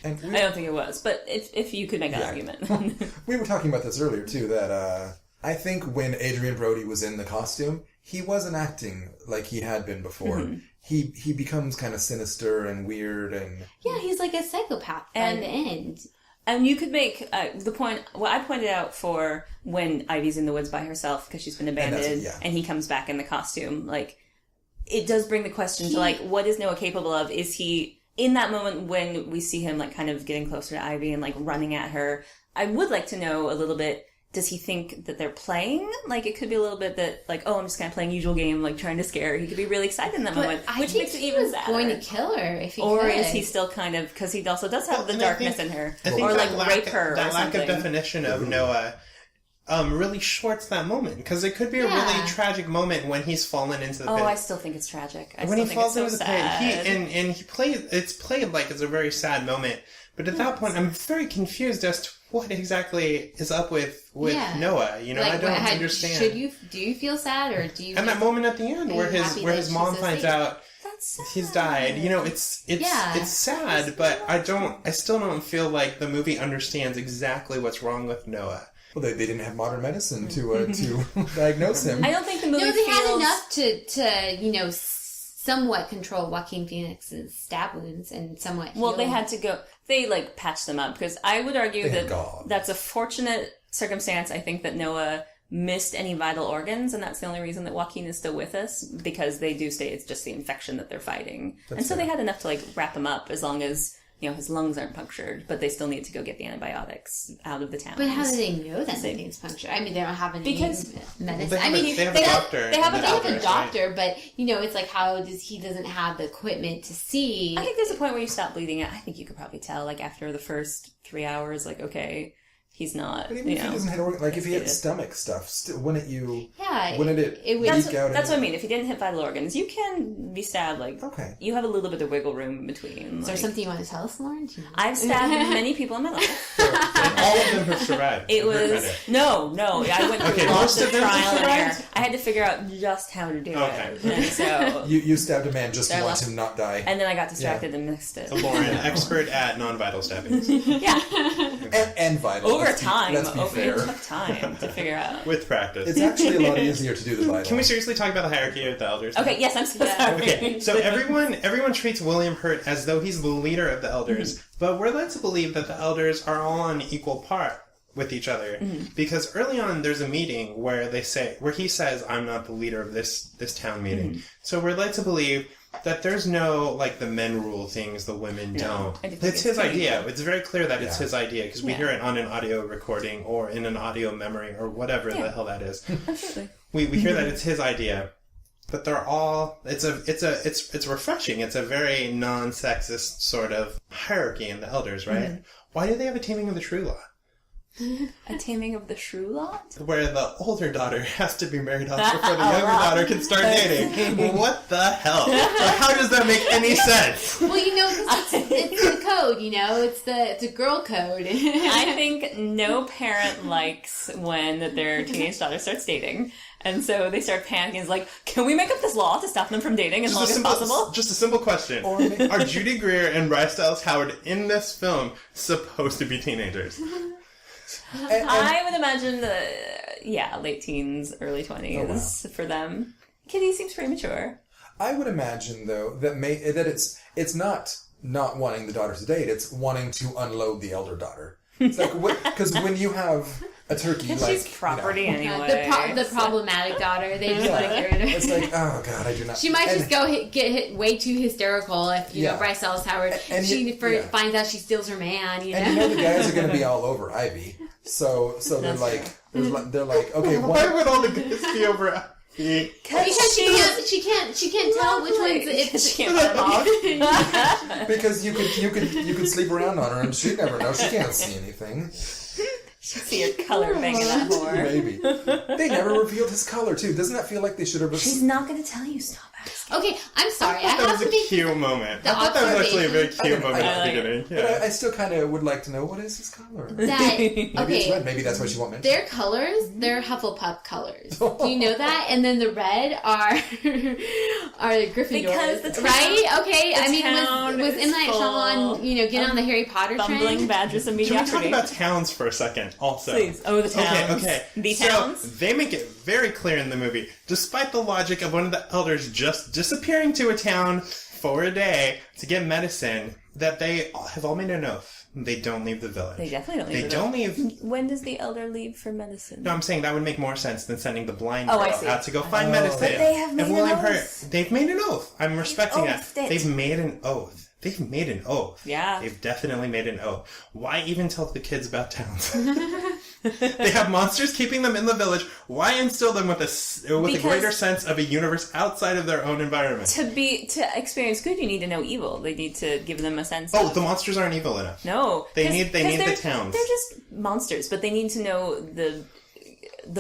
I don't think it was, but if you could make that argument. We were talking about this earlier too. That I think when Adrian Brody was in the costume, he wasn't acting like he had been before. Mm-hmm. He becomes kind of sinister and weird and... Yeah, he's like a psychopath by the end. And you could make the point... Well, I pointed out for when Ivy's in the woods by herself because she's been abandoned and he comes back in the costume. Like, it does bring the question to, like, what is Noah capable of? Is he... In that moment when we see him, like, kind of getting closer to Ivy and, like, running at her, I would like to know a little bit... Does he think that they're playing? Like, it could be a little bit that, like, I'm just kind of playing usual game, like, trying to scare her. He could be really excited in that moment, which makes it even sadder. Going to kill her if he or could. Is he still kind of, because he also does have the darkness in her, or, like, rape her or something. That lack of definition of Noah really shorts that moment, because it could be a really tragic moment when he's fallen into the pit. I still think it's tragic. When he falls into the pit, and he plays, it's played like it's a very sad moment. But at that point, I'm very confused as to what exactly is up with Noah. Like, I don't understand. Do you feel sad, or do you? And that moment at the end where his mom finds out he's died. It's sad, but I still don't feel like the movie understands exactly what's wrong with Noah. Well, they didn't have modern medicine to diagnose him. I don't think the movie. No, they had enough to somewhat control Joaquin Phoenix's stab wounds and somewhat heal. Well, they had to go... They, like, patched them up, because I would argue that's a fortunate circumstance. I think that Noah missed any vital organs, and that's the only reason that Joaquin is still with us, because they do say it's just the infection that they're fighting. So they had enough to, like, wrap him up, as long as... his lungs aren't punctured, but they still need to go get the antibiotics out of the town. But how do they know that something's punctured? I mean, they don't have any medicine. They have a doctor. They have a doctor, but, it's like, he doesn't have the equipment to see. I think there's a point where you stop bleeding out. I think you could probably tell, like, after the first 3 hours, like, okay... He's not. But even if he doesn't hit organ, like if he had stomach stuff, wouldn't it leak out? That's what I mean. If he didn't hit vital organs, you can be stabbed. Like, you have a little bit of wiggle room in between. Is there something you want to tell us, Loren? I've stabbed many people in my life. And all of them have survived. It was no. I went through lots of trial and error. I had to figure out just how to do it. And so you stabbed a man just to watch him not die, and then I got distracted and missed it. Loren, expert at non-vital stabbings. Yeah, and vital. Took time to figure out. With practice. It's actually a lot easier to do the vital. Can we seriously talk about the hierarchy of the elders? Okay, yes, I'm so sorry. Okay, so everyone treats William Hurt as though he's the leader of the elders, but we're led to believe that the elders are all on equal par with each other, because early on there's a meeting where he says, I'm not the leader of this town meeting. So we're led to believe that there's no, like, the men rule things, the women don't. It's his idea. It's very clear that it's his idea, because we hear it on an audio recording or in an audio memory or whatever the hell that is. Absolutely. We hear that it's his idea, but they're all, it's refreshing. It's a very non-sexist sort of hierarchy in the elders, right? Why do they have a taming of the true law? A Taming of the Shrew Lot? Where the older daughter has to be married off before the younger daughter can start dating. What the hell? How does that make any sense? Well, because it's the code, it's a girl code. I think no parent likes when their teenage daughter starts dating. And so they start panicking. It's like, can we make up this law to stop them from dating as long as possible? Just a simple question. Are Judy Greer and Bryce Dallas Howard in this film supposed to be teenagers? I would imagine late teens, early 20s for them. Kitty seems pretty mature. I would imagine, though, that it's not wanting the daughter to date, it's wanting to unload the elder daughter. It's like, because when you have a turkey, like... she's property anyway. The problematic daughter, they just want to get rid of her. It's like, oh god, I do not... She might just get hit way too hysterical if, Bryce Dallas Howard, finds out she steals her man, And the guys are going to be all over Ivy. So they're like, okay, why would all the guys be over Ivy? Because she can't tell which ones she can't off. Because you could sleep around on her and she'd never know. She can't see anything. She'd see a color banging that whore. Maybe. They never revealed his color too. Doesn't that feel like they should have? She's not going to tell you. Stop asking. Okay, I'm sorry. I thought that was a cute moment. I thought that was actually a very cute moment at the beginning. But I still kind of would like to know, what is his color? Maybe it's red. Maybe that's what she won't mention. Their colors, they're Hufflepuff colors. Do you know that? And then the red are Gryffindors. Because right? Okay. Was M. Night Shyamalan, get on the Harry Potter trend? Bumbling badgers and mediocrity. Can we talk about towns for a second, also? Please. Oh, the towns. Okay. The towns. So, they make it very clear in the movie, despite the logic of one of the elders just disappearing to a town for a day to get medicine, that they have all made an oath. They don't leave the village. They definitely don't leave. They don't leave. When does the elder leave for medicine? No, I'm saying that would make more sense than sending the blind girl out to go find medicine. But they have made an oath. They've made an oath. I'm respecting that. They've made an oath. They've made an oath. Yeah. They've definitely made an oath. Why even tell the kids about towns? They have monsters keeping them in the village. Why instill them with a greater sense of a universe outside of their own environment? To experience good, you need to know evil. They need to give them a sense of... the monsters aren't evil enough. No. They need the towns. They're just monsters, but they need to know the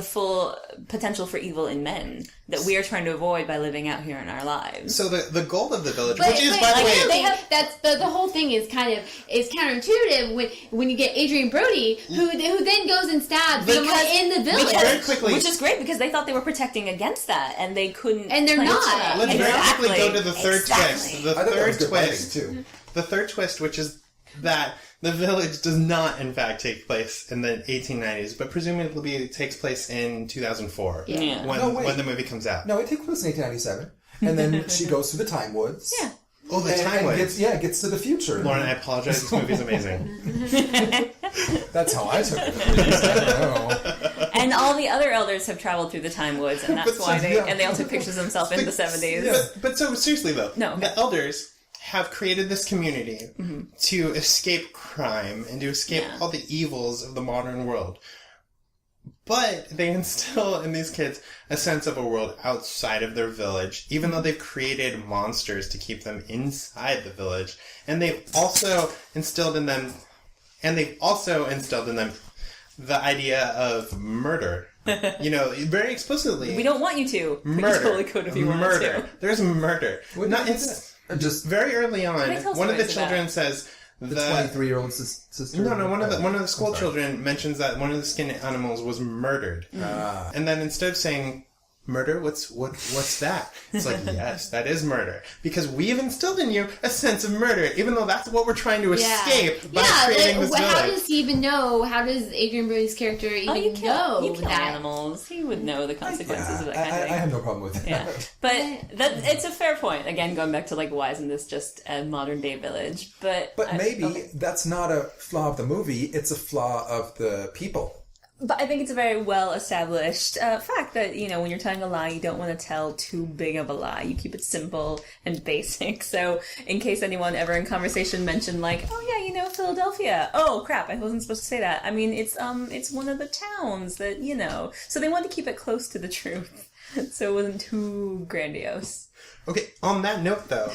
full potential for evil in men that we are trying to avoid by living out here in our lives. So the goal of the village, which is, by the way... That's the whole thing is counterintuitive when you get Adrian Brody, who then goes and stabs someone in the village. Very quickly... Which is great, because they thought they were protecting against that, and they couldn't... And they're not. Let's very quickly go to the third twist. The third twist, which is that the village does not, in fact, take place in the 1890s, but presumably takes place in 2004 when the movie comes out. No, it takes place in 1897, and then she goes through the Time Woods. Yeah. Oh, the Time Woods. Gets to the future. Loren, I apologize. This movie's amazing. That's how I took it. I don't know. And all the other elders have traveled through the Time Woods, and that's why they all took pictures of themselves in the 70s. Yeah. But so seriously though, no, the elders have created this community to escape crime and to escape all the evils of the modern world. But they instill in these kids a sense of a world outside of their village, even though they've created monsters to keep them inside the village. And they've also instilled in them the idea of murder. Very explicitly. We don't want you to. Murder. You totally could if you wanted to. There's murder. Just very early on, one of the children says the 23-year-old sister. No. One of the school children mentions that one of the skin animals was murdered, and then instead of saying murder, what's that? It's like, yes, that is murder, because we have instilled in you a sense of murder, even though that's what we're trying to escape by creating this village. How does he even know? How does Adrian Brody's character even know you kill that? Animals. He would know the consequences of that kind of thing. I have no problem with that. Yeah. But it's a fair point. Again, going back to why isn't this just a modern day village? But maybe that's not a flaw of the movie. It's a flaw of the people. But I think it's a very well-established fact that, when you're telling a lie, you don't want to tell too big of a lie. You keep it simple and basic. So in case anyone ever in conversation mentioned Philadelphia. Oh, crap, I wasn't supposed to say that. I mean, it's one of the towns that, So they wanted to keep it close to the truth. So it wasn't too grandiose. Okay, on that note, though,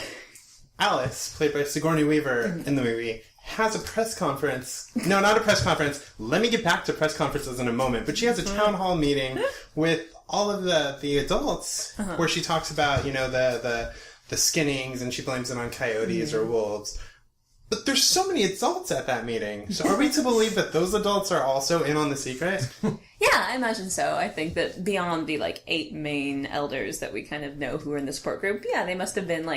Alice, played by Sigourney Weaver in the movie, has a press conference. No, not a press conference. Let me get back to press conferences in a moment. But she has a town hall meeting with all of the adults where she talks about, the skinnings, and she blames it on coyotes or wolves. But there's so many adults at that meeting. So are we to believe that those adults are also in on the secret? Yeah, I imagine so. I think that beyond the 8 main elders that we kind of know who are in the support group, yeah, they must have been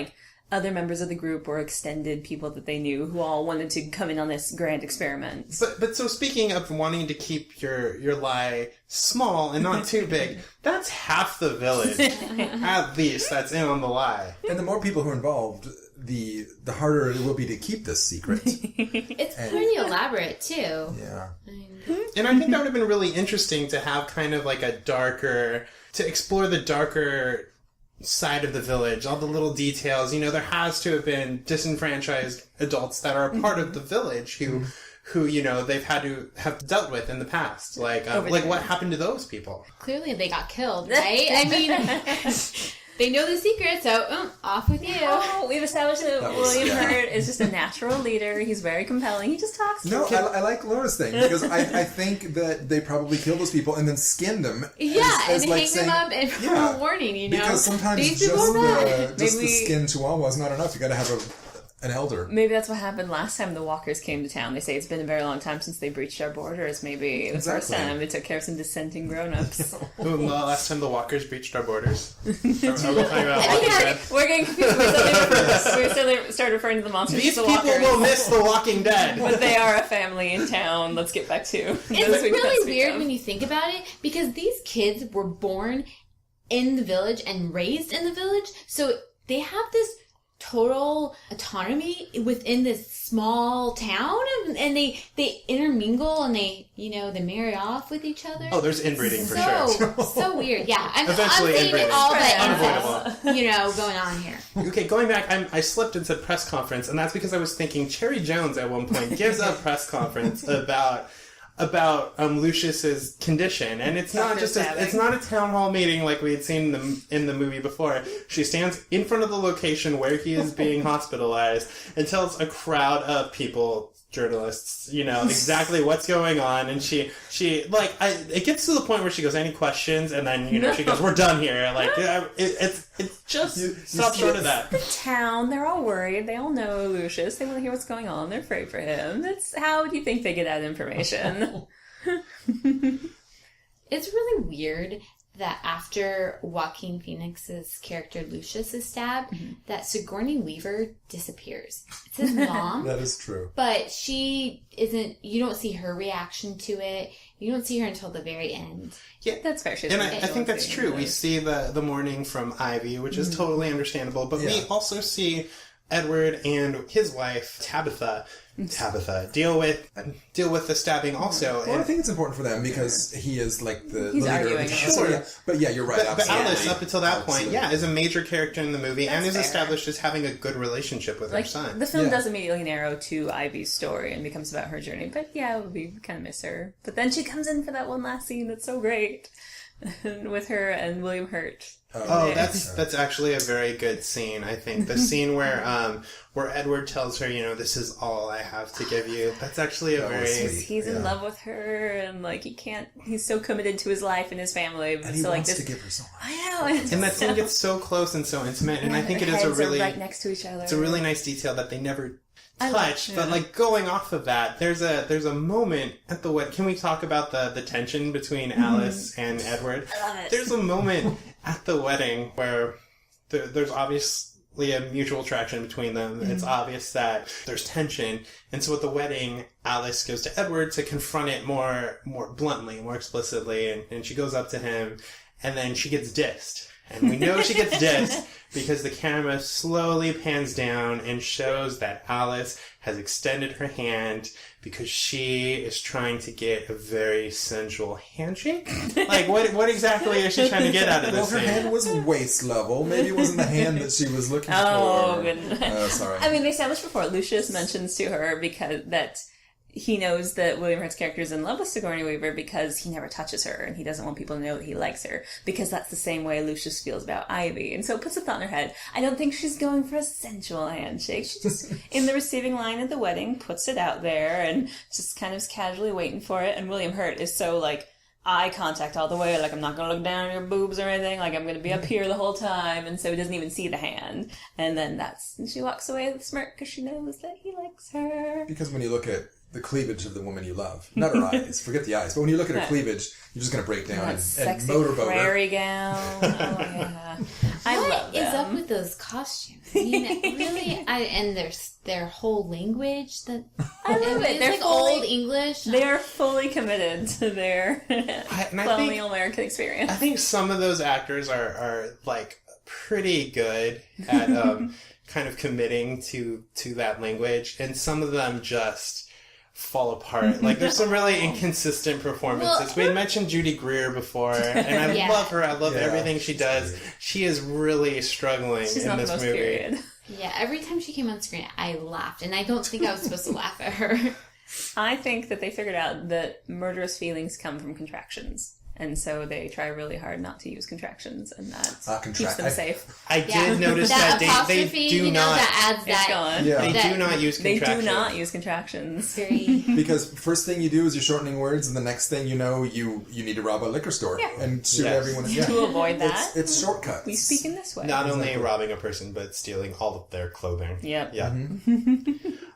other members of the group or extended people that they knew who all wanted to come in on this grand experiment. But so speaking of wanting to keep your lie small and not too big, that's half the village, at least, that's in on the lie. And the more people who are involved, the harder it will be to keep this secret. It's pretty elaborate, too. Yeah. And I think that would have been really interesting to have kind of to explore the darker side of the village, all the little details. There has to have been disenfranchised adults that are a part of the village who they've had to have dealt with in the past. What happened to those people? Clearly they got killed, right? I mean, they know the secret, so off with you. Oh, we've established that William Hurt is just a natural leader. He's very compelling. He just talks. No, I like Laura's thing, because I think that they probably killed those people and then skinned them. As hang them up and for a warning, Because sometimes these just the skin chihuahua is not enough. You got to have an elder. Maybe that's what happened last time the walkers came to town. They say it's been a very long time since they breached our borders. Maybe the first time they took care of some dissenting grown-ups. Well, last time the walkers breached our borders. Are we talking about Walking Dead? We're getting confused. We suddenly started referring to the monsters These as the people walkers. will miss The Walking Dead. But they are a family in town. Let's get back to It's really weird when you think about it, because these kids were born in the village and raised in the village, so they have this total autonomy within this small town, and they intermingle, and they marry off with each other. Oh, there's inbreeding for sure. So weird. Yeah, Eventually I'm saying inbreeding. all Unavoidable. that going on here. Okay, going back, I slipped and said press conference, and that's because I was thinking Cherry Jones at one point gives a press conference about Lucius's condition, and it's not just it's not a town hall meeting like we had seen in the movie before. She stands in front of the location where he is being hospitalized and tells a crowd of people, journalists, exactly what's going on, and she it gets to the point where she goes, any questions, and then she goes, we're done here. It's just stop short of that. The town, they're all worried. They all know Lucius. They want to hear what's going on. They're afraid for him. That's how do you think they get that information? It's really weird that after Joaquin Phoenix's character Lucius is stabbed, that Sigourney Weaver disappears. It's his mom. That is true. But she isn't, you don't see her reaction to it. You don't see her until the very end. Yeah, that's fair. And I think that's true. We see the mourning from Ivy, which is totally understandable, but we also see Edward and his wife, Tabitha, deal with the stabbing also. Well, I think it's important for them because he is the He's leader arguing. of the show. Yeah. But yeah, you're right. But Alice, up until that point, Absolutely. is a major character in the movie and is fair. established as having a good relationship with her son. The film does immediately narrow to Ivy's story and becomes about her journey. But yeah, we kind of miss her. But then she comes in for that one last scene that's so great with her and William Hurt. That's actually a very good scene, I think. The scene where Edward tells her, this is all I have to give you. That's actually a very... He's in love with her, and he's so committed to his life and his family. And he wants to give her so much. I know. And that scene gets so close and so intimate, and I think it is a really... right next to each other. It's a really nice detail that they never touch, but going off of that, there's a moment at the wedding. Can we talk about the tension between Alice and Edward? I love it. There's a moment at the wedding where there's obviously a mutual attraction between them. It's obvious that there's tension, and so at the wedding, Alice goes to Edward to confront it more bluntly, more explicitly, and she goes up to him, and then she gets dissed. And we know she gets dissed because the camera slowly pans down and shows that Alice has extended her hand because she is trying to get a very sensual handshake. What exactly is she trying to get out of this Well, her scene? hand was waist level. Maybe it wasn't the hand that she was looking Oh, for. goodness. Sorry. I mean, they established before. Lucius mentions to her that he knows that William Hurt's character is in love with Sigourney Weaver because he never touches her, and he doesn't want people to know that he likes her, because that's the same way Lucius feels about Ivy. And so it puts a thought in her head. I don't think she's going for a sensual handshake. She just, in the receiving line at the wedding, puts it out there and just kind of casually waiting for it. And William Hurt is so, like, eye contact all the way, like, I'm not going to look down at your boobs or anything, like, I'm going to be up here the whole time, and so he doesn't even see the hand. And then she walks away with a smirk because she knows that he likes her. Because when you look at the cleavage of the woman you love, not her eyes, forget the eyes, but when you look at her cleavage, you're just going to break down and sexy motorboat her. prairie gown. Oh, yeah. I love them. What is up with those costumes? I mean, really, and their whole language. That I love it. It's They're like fully, old English. They are fully committed to their colonial American experience. I think some of those actors are like pretty good at kind of committing to that language, and some of them just fall apart. Like, there's some really inconsistent performances. We had mentioned Judy Greer before, and I love her. I love everything she does. She is really struggling in this movie. Period. Yeah, every time she came on screen, I laughed, and I don't think I was supposed to laugh at her. I think that they figured out that murderous feelings come from contractions. And so they try really hard not to use contractions, and that keeps them safe. I did notice that they do not. That adds that. Gone. Yeah. They do not use contractions. They do not use contractions. Because first thing you do is you're shortening words, and the next thing you know, you need to rob a liquor store and shoot everyone. Yeah. To avoid that, it's shortcuts. we speak in this way. Not only robbing a person, but stealing all of their clothing. Yep. Yeah.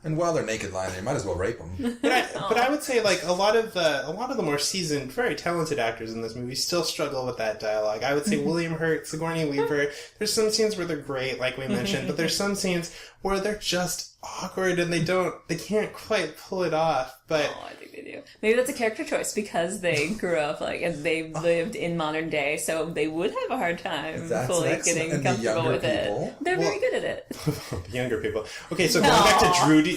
And while they're naked lying there, you might as well rape them. But I would say, like, a lot of the more seasoned, very talented actors in this movie still struggle with that dialogue. I would say William Hurt, Sigourney Weaver. There's some scenes where they're great, like we mentioned, but there's some scenes where they're just awkward and they can't quite pull it off. But I think they do. Maybe that's a character choice because they grew up and they lived in modern day, so they would have a hard time fully getting comfortable with it. They're very good at it. The younger people. Okay, so going back to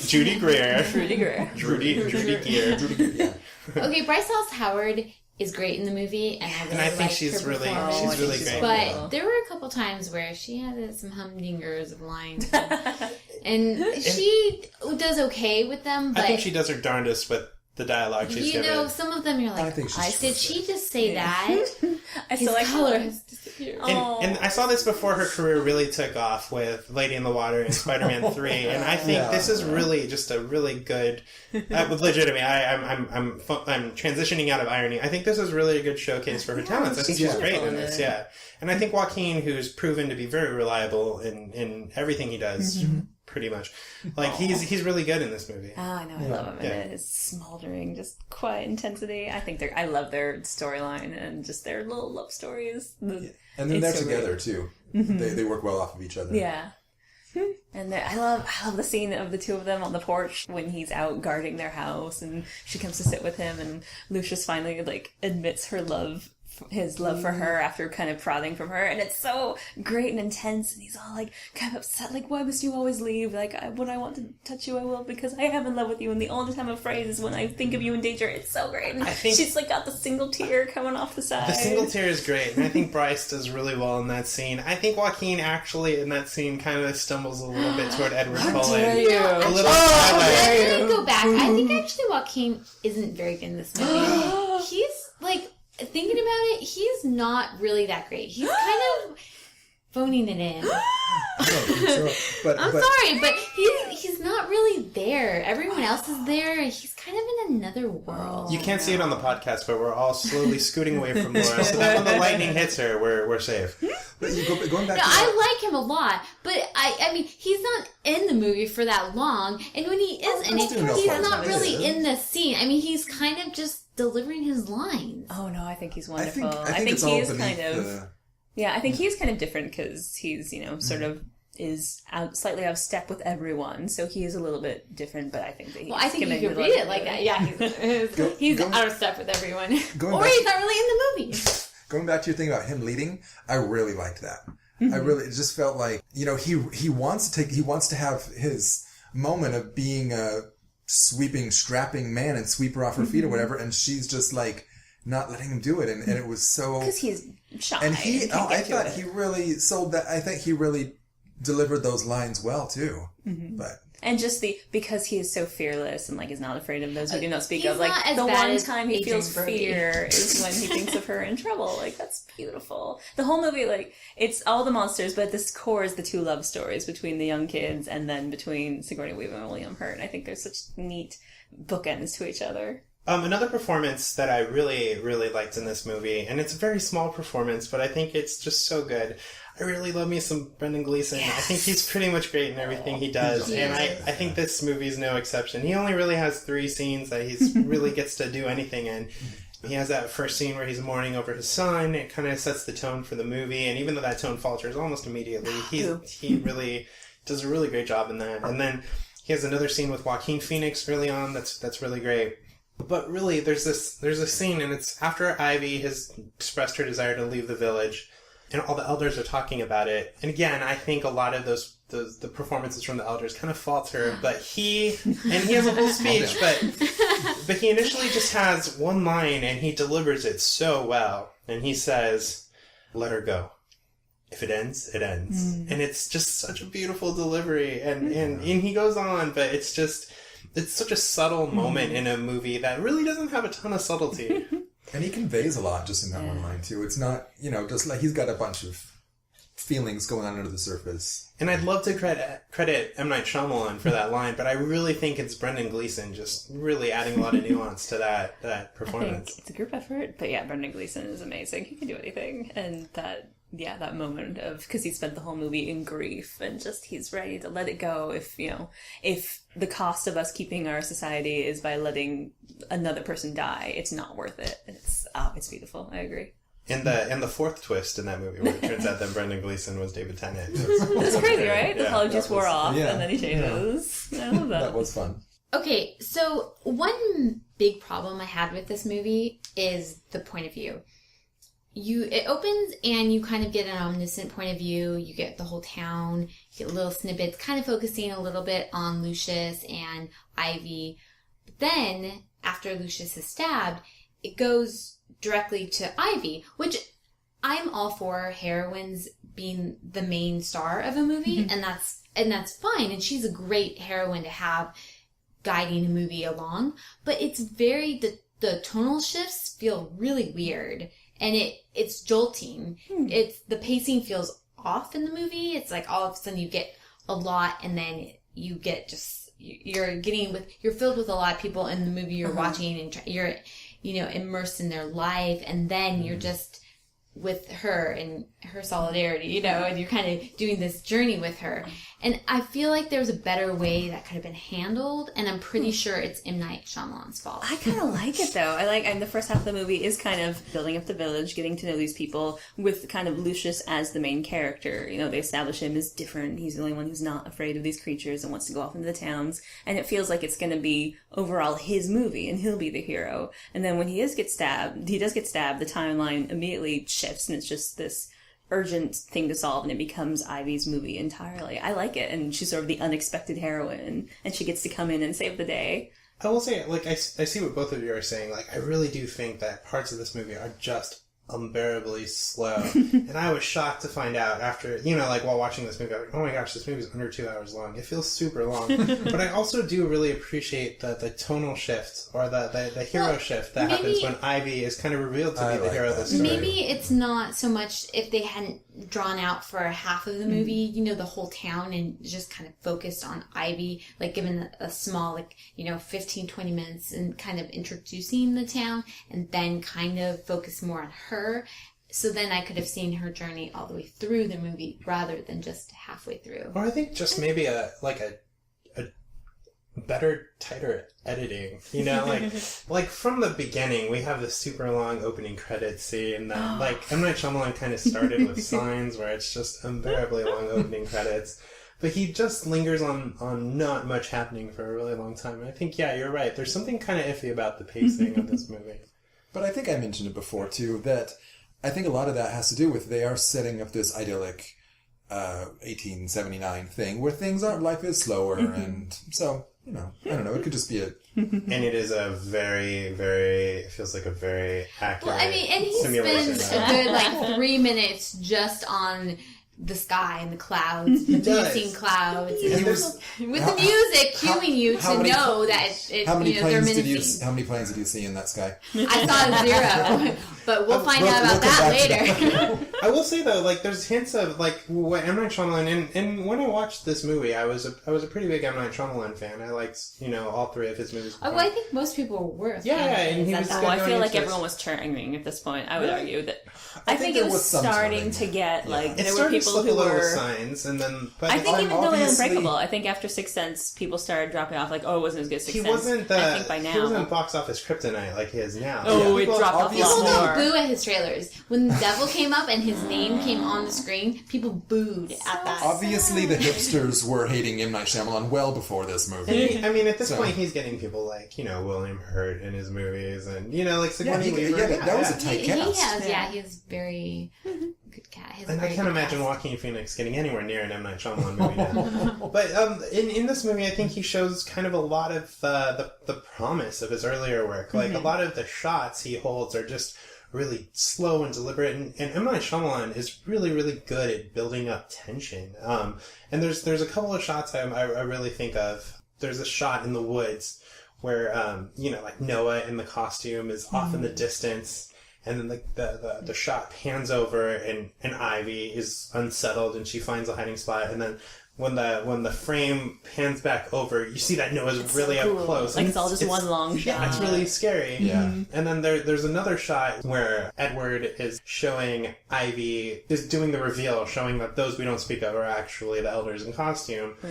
Judy Greer. Judy Greer. Judy Greer. Yeah. Okay, Bryce Dallas Howard is great in the movie, and I think she's really great. But there were a couple times where she had some humdingers of lines, and she does okay with them. But I think she does her darndest with the dialogue she's given. You know, some of them you're like, did she just say that? I still like color has disappeared. And I saw this before her career really took off with Lady in the Water and Spider-Man 3, and I think this is really just a really good. Legitimately, I'm transitioning out of irony. I think this is really a good showcase for her talents. I think she's great in this. Yeah, and I think Joaquin, who's proven to be very reliable in everything he does. Pretty much. Like, he's really good in this movie. Oh, I know. I love him. And his smoldering, just quiet intensity. I love their storyline and just their little love stories. And then they're together, too. They work well off of each other. Yeah. And I love the scene of the two of them on the porch when he's out guarding their house and she comes to sit with him and Lucius finally, like, admits his love for her after kind of prodding from her, and it's so great and intense, and he's all like kind of upset, like, why must you always leave, like, when I want to touch you I will, because I am in love with you, and the only time I'm afraid is when I think of you in danger. It's so great, and I think she's like got the single tear coming off the side. The single tear is great, and I think Bryce does really well in that scene. I think Joaquin actually in that scene kind of stumbles a little bit toward Edward Cullen. Dare you? A little I'm gonna go back. I think actually Joaquin isn't very good in this movie. He's like, thinking about it, he's not really that great. He's kind of phoning it in. I'm sorry, but he's not really there. Everyone else is there. He's kind of in another world. You can't see it on the podcast, but we're all slowly scooting away from Laura, so that when the lightning hits her, we're safe. But going back to I like him a lot, but I mean, he's not in the movie for that long, and when he is in it, he's not really in the scene. I mean, he's kind of just delivering his lines. Oh no, I think he's wonderful. I think he's kind of I think he's kind of different because he's, sort of is slightly out of step with everyone, so he is a little bit different, but I think that he's I think you could read it like that. Yeah, he's out of step with everyone. Or he's not really in the movie. Going back to your thing about him leading, I really liked that. It just felt like, he wants to have his moment of being a sweeping, strapping man and sweep her off her feet or whatever, and she's just like not letting him do it, and it was so, because he's shy. And I thought he really sold that. I think he really delivered those lines well too. But and just because he is so fearless and like is not afraid of those who do not speak He's of, like not as the bad one as time he Adrian feels Brody. fear is when he thinks of her in trouble. Like that's beautiful. The whole movie, like it's all the monsters, but this core is the two love stories between the young kids and then between Sigourney Weaver and William Hurt. And I think there's such neat bookends to each other. Another performance that I really, really liked in this movie, and it's a very small performance, but I think it's just so good. I really love me some Brendan Gleeson. Yes. I think he's pretty much great in everything he does, and I think this movie is no exception. He only really has 3 scenes that he really gets to do anything in. He has that first scene where he's mourning over his son. It kind of sets the tone for the movie, and even though that tone falters almost immediately, he really does a really great job in that. And then he has another scene with Joaquin Phoenix early on that's really great. But really, there's a scene, and it's after Ivy has expressed her desire to leave the village, and all the elders are talking about it. And again, I think a lot of the performances from the elders kind of falter, but he has a whole speech, but he initially just has one line, and he delivers it so well. And he says, "Let her go. If it ends, it ends." And it's just such a beautiful delivery, and he goes on, but it's such a subtle moment in a movie that really doesn't have a ton of subtlety. And he conveys a lot just in that one line, too. It's not, just like he's got a bunch of feelings going on under the surface. And I'd love to credit M. Night Shyamalan for that line, but I really think it's Brendan Gleeson just really adding a lot of nuance to that performance. I think it's a group effort, but yeah, Brendan Gleeson is amazing. He can do anything. And that moment of, because he spent the whole movie in grief and just he's ready to let it go if the cost of us keeping our society is by letting another person die, it's not worth it. It's beautiful. I agree. And the fourth twist in that movie, where it turns out that Brendan Gleeson was David Tennant. That's crazy, right? The color just wore off, yeah, and then he changes. Yeah. I love that. That was fun. Okay, so one big problem I had with this movie is the point of view. It opens and you kind of get an omniscient point of view. You get the whole town, you get little snippets, kind of focusing a little bit on Lucius and Ivy. But then, after Lucius is stabbed, it goes directly to Ivy, which I'm all for heroines being the main star of a movie, and that's fine. And she's a great heroine to have guiding a movie along. But it's the tonal shifts feel really weird. And it's jolting. The pacing feels off in the movie. It's like all of a sudden you get a lot, and then you get you're filled with a lot of people in the movie you're watching, and you're immersed in their life, and then you're just with her and her solidarity, and you're kind of doing this journey with her. And I feel like there was a better way that could have been handled, and I'm pretty sure it's M. Night Shyamalan's fault. I kind of like it, though. And the first half of the movie is kind of building up the village, getting to know these people, with kind of Lucius as the main character. They establish him as different. He's the only one who's not afraid of these creatures and wants to go off into the towns. And it feels like it's going to be overall his movie, and he'll be the hero. And then when he does get stabbed, the timeline immediately shifts, and it's just this urgent thing to solve, and it becomes Ivy's movie entirely. I like it, and she's sort of the unexpected heroine, and she gets to come in and save the day. I will say, I see what both of you are saying. I really do think that parts of this movie are just unbearably slow. And I was shocked to find out after, while watching this movie, I was like, oh my gosh, this movie is under 2 hours long. It feels super long. But I also do really appreciate the tonal shift, or the hero shift that happens when Ivy is kind of revealed to be the hero of the story. Maybe it's not so much if they hadn't drawn out for half of the movie, the whole town, and just kind of focused on Ivy, given a small, 15, 20 minutes, and kind of introducing the town, and then kind of focus more on her. So then I could have seen her journey all the way through the movie rather than just halfway through. Or I think just maybe a better, tighter editing. From the beginning, we have this super long opening credits scene that, M. Night Shyamalan kind of started with Signs, where it's just unbearably long opening credits. But he just lingers on not much happening for a really long time. And I think, yeah, you're right. There's something kind of iffy about the pacing of this movie. But I think I mentioned it before, too, that I think a lot of that has to do with they are setting up this idyllic 1879 thing where life is slower, and so, I don't know, it could just be And it is it feels like a very accurate and he simulation. spends a good 3 minutes just on the sky and the clouds, the menacing clouds, with the music cueing you to know that how many they're planes menacing. How many planes did you see in that sky? I saw 0, but we'll find out about that later. I will say though, like there's hints of like what M. Night Shyamalan, and when I watched this movie, I was a pretty big M. Night Shyamalan fan. I liked all 3 of his movies. Well, I think most people were. Yeah, and he was. Well, I feel like everyone was turning at this point. I would argue that. I think it was starting to get like there were people who were signs, and then. I think even though it was Unbreakable, I think after Sixth Sense, people started dropping off. Like, oh, it wasn't as good as Sixth Sense. I think by now he wasn't box office kryptonite like he is now. Oh, it dropped off a lot more. more. People boo at his trailers. When the devil came up and his name came on the screen, people booed at that. Obviously, the hipsters were hating M. Night Shyamalan well before this movie. I mean, at this point, he's getting people like William Hurt in his movies, and like Sigourney Weaver. That was a tight cast. He has very good cast. And I can't imagine Joaquin Phoenix getting anywhere near an M. Night Shyamalan movie now. But in this movie, I think he shows kind of a lot of the promise of his earlier work. Like a lot of the shots he holds are just really slow and deliberate, and M. Night Shyamalan is really, really good at building up tension. And there's a couple of shots I really think of. There's a shot in the woods where like Noah in the costume is off in the distance, and then the shot pans over and Ivy is unsettled and she finds a hiding spot, and then when the frame pans back over, you see that Noah's really up close. Like it's all just one long shot. Yeah, it's really scary. Yeah. And then there's another shot where Edward is showing Ivy, is doing the reveal, showing that those we don't speak of are actually the elders in costume. Yeah.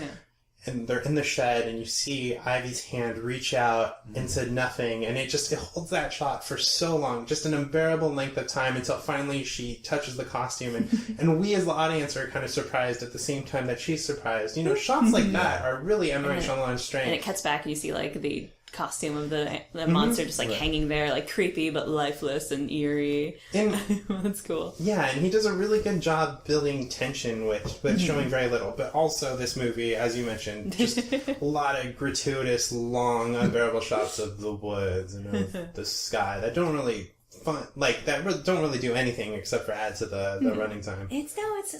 And they're in the shed, and you see Ivy's hand reach out into nothing, and it holds that shot for so long, just an unbearable length of time, until finally she touches the costume, and we as the audience are kind of surprised at the same time that she's surprised. Shots like that are really M. Night Shyamalan's strength. And it cuts back, and you see like the costume of the monster just like hanging there, like creepy but lifeless and eerie. And that's cool. Yeah, and he does a really good job building tension with showing very little. But also this movie, as you mentioned, just a lot of gratuitous, long, unbearable shots of the woods and of the sky that don't really don't really do anything except for add to the running time. It's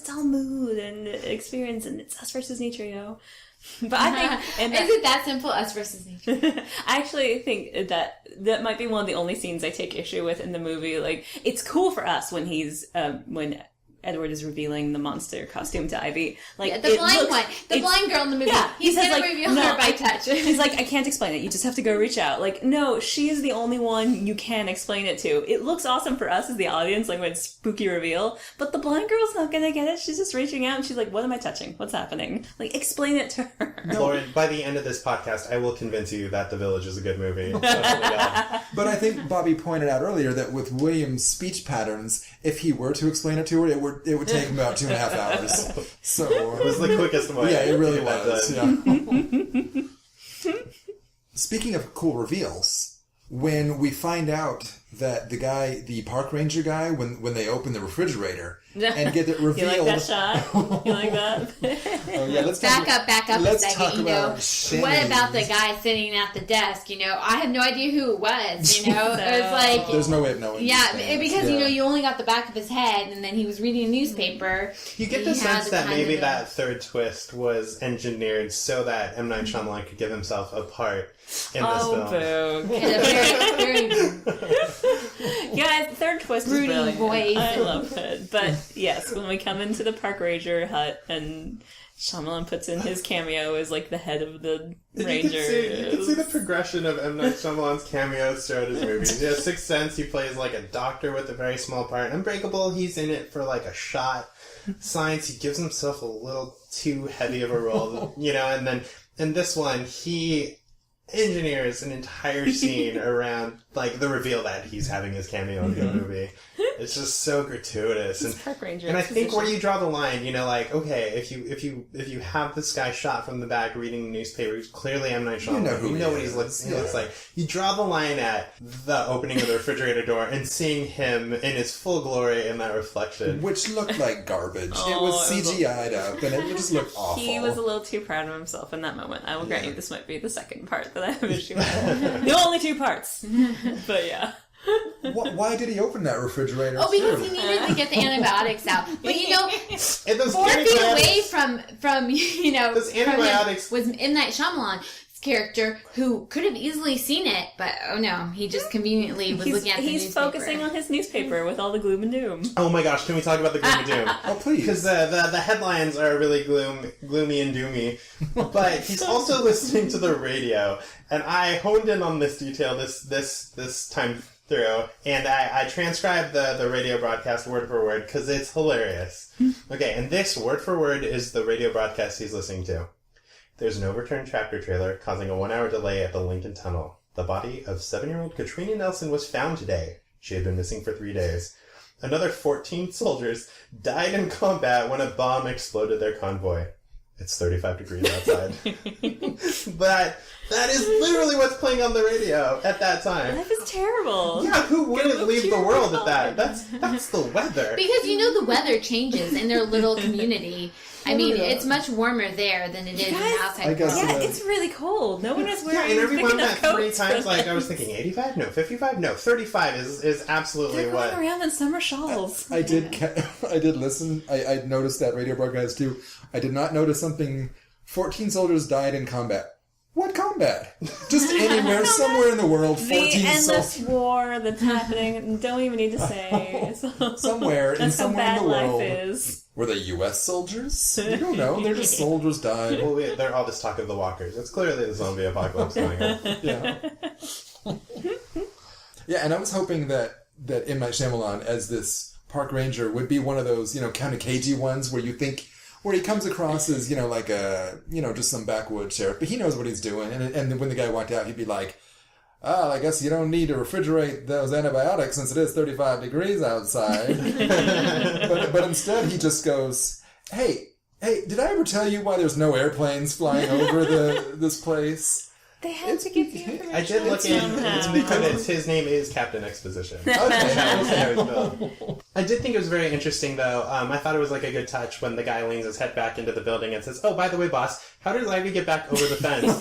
all mood and experience, and it's us versus nature, But I think... Is it that simple, us versus nature? I actually think that might be one of the only scenes I take issue with in the movie. Like, it's cool for us when when Edward is revealing the monster costume to Ivy. Like the blind girl in the movie. Yeah, he's says, gonna reveal her by touch. He's like, I can't explain it. You just have to go reach out. Like, no, she's the only one you can explain it to. It looks awesome for us as the audience, like when it's spooky reveal. But the blind girl's not gonna get it. She's just reaching out, and she's like, "What am I touching? What's happening?" Like, explain it to her. Lauren, by the end of this podcast, I will convince you that The Village is a good movie. But I think Bobby pointed out earlier that with William's speech patterns, if he were to explain it to her, it would take him about 2.5 hours. So it was the quickest way. Yeah, it really was. Yeah. Speaking of cool reveals, when we find out that the park ranger guy, when they open the refrigerator and get it revealed. You like that shot? You like that? Oh, yeah, let's back up let's a second. Talk about what about the guy sitting at the desk? I had no idea who it was. It was like there's no way of knowing. Yeah, because you only got the back of his head, and then he was reading a newspaper. You get the sense that maybe that third twist was engineered so that M. Night Shyamalan could give himself a part in this film. Boo. Yeah, the third twist is brilliant. Voice. I love it. But yes, when we come into the park ranger hut and Shyamalan puts in his cameo as like the head of the Rangers. You can see the progression of M. Night Shyamalan's cameos throughout his movies. Yeah, Sixth Sense, he plays like a doctor with a very small part. Unbreakable, he's in it for like a shot. Science, he gives himself a little too heavy of a role, and then in this one, he engineers an entire scene around like the reveal that he's having his cameo in the movie. It's just so gratuitous, and I think where you draw the line, like okay, if you have this guy shot from the back reading the newspaper, he's clearly M. Night Shyamalan. You know what he looks like. You draw the line at the opening of the refrigerator door and seeing him in his full glory in that reflection, which looked like garbage. It was CGI'd up, and it just looked awful. He was a little too proud of himself in that moment. I will grant you, this might be the second part that I have issue with. The only two parts, but yeah. Why did he open that refrigerator? Oh, because he needed to get the antibiotics out. But 4 feet away from those antibiotics from him was M. Night Shyamalan's character, who could have easily seen it, but oh no, he just convenently was looking at the newspaper. He's focusing on his newspaper with all the gloom and doom. Oh my gosh, can we talk about the gloom and doom? Oh, please. Because the headlines are really gloomy and doomy. But he's also listening to the radio, and I honed in on this detail this time through, and I transcribed the radio broadcast word for word because it's hilarious. Okay, and this word for word is the radio broadcast he's listening to. There's an overturned tractor trailer causing a 1-hour delay at the Lincoln Tunnel. The body of 7-year-old Katrina Nelson was found today. She had been missing for 3 days. Another 14 soldiers died in combat when a bomb exploded their convoy. It's 35 degrees outside. But that is literally what's playing on the radio at that time. Life is terrible. Yeah, who wouldn't leave the world at that? That's the weather. Because the weather changes in their little community. I mean, it's much warmer there than it is in the outside world. Yeah, it's really cold. No one is wearing and everyone thick enough met 3 coats. times. Like, I was thinking 85? No. 55? No. 35 is absolutely They're going around in summer shawls. I did listen. I noticed that radio broadcast too. I did not notice something. 14 soldiers died in combat. What combat? Just anywhere, somewhere in the world. 14 The endless war that's happening. Don't even need to say. Somewhere in That's how bad the world. life is. Were they U.S. soldiers? We don't know. They're just soldiers died. Well, they're all this talk of the walkers. It's clearly the zombie apocalypse going on. Yeah. Yeah, and I was hoping that M. Night Shyamalan, as this park ranger, would be one of those, kind of cagey ones where you think, where he comes across as, like a, just some backwoods sheriff, but he knows what he's doing. And when the guy walked out, he'd be like, I guess you don't need to refrigerate those antibiotics since it is 35 degrees outside. but instead he just goes, hey, did I ever tell you why there's no airplanes flying over this place? They had to get the information. I did look in the credits. His name is Captain Exposition. I did think it was very interesting, though. I thought it was like a good touch when the guy leans his head back into the building and says, "Oh, by the way, boss, how did Ivy get back over the fence?"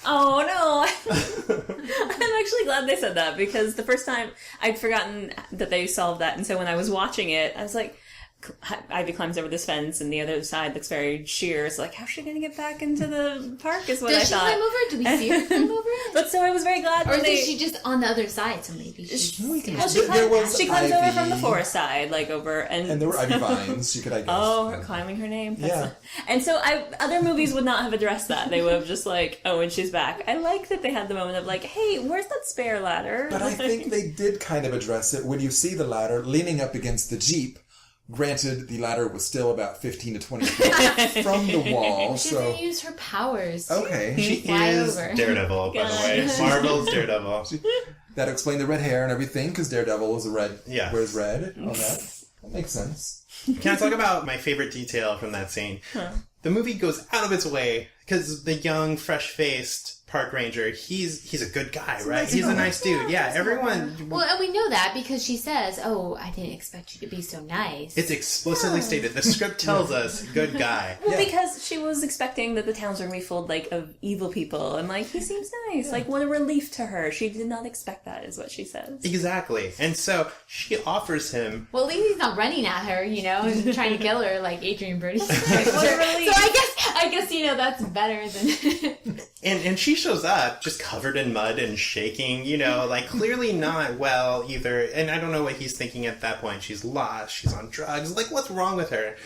Oh, no. I'm actually glad they said that, because the first time I'd forgotten that they solved that, and so when I was watching it, I was like, Ivy climbs over this fence, and the other side looks very sheer. It's like, how's she going to get back into the park is what I thought. Does she climb over? Do we see her climb over? But so I was very glad or is she just on the other side, so maybe she's... she climbs over from the forest side, like over... And there were ivy vines, she could, I guess. Oh, her climbing her name? Yeah. And so other movies would not have addressed that. They would have just like, oh, and she's back. I like that they had the moment of like, hey, where's that spare ladder? But I think they did kind of address it when you see the ladder leaning up against the Jeep. Granted, the ladder was still about 15 to 20 feet from the wall, She doesn't use her powers. Okay. She is Daredevil, by the way. Marvel's Daredevil. That explained the red hair and everything, because Daredevil is wears red. Oh, that makes sense. Can I talk about my favorite detail from that scene? Huh. The movie goes out of its way, because the young, fresh-faced park ranger, he's a good guy, right? He's a nice dude. Yeah, everyone... Well, and we know that because she says, oh, I didn't expect you to be so nice. It's explicitly stated. The script tells us, good guy. Well, because she was expecting that the town's going to be full, like, of evil people, and, like, he seems nice. Yeah. Like, what a relief to her. She did not expect that, is what she says. Exactly. And so, she offers him... Well, at least he's not running at her, and trying to kill her like Adrian Brody. What a relief. So I guess, that's better than... And she shows up just covered in mud and shaking, like clearly not well either. And I don't know what he's thinking at that point. She's lost. She's on drugs. Like, what's wrong with her?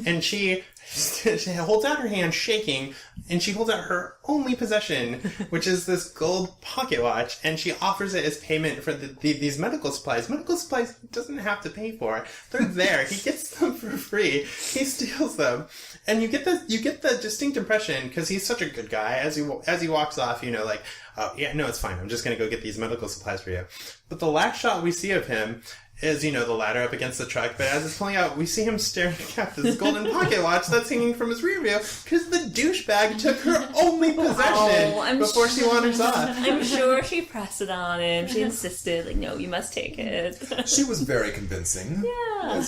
And she holds out her hand shaking, and she holds out her only possession, which is this gold pocket watch, and she offers it as payment for these medical supplies. Medical supplies he doesn't have to pay for. They're there. He gets them for free. He steals them. And you get the distinct impression, because he's such a good guy, as he walks off, like, oh, yeah, no, it's fine. I'm just going to go get these medical supplies for you. But the last shot we see of him is, the ladder up against the truck. But as it's pulling out, we see him staring at this golden pocket watch that's hanging from his rear view, because the douchebag took her only possession before she wanders off. I'm sure she pressed it on him. She insisted, like, no, you must take it. She was very convincing. Yeah.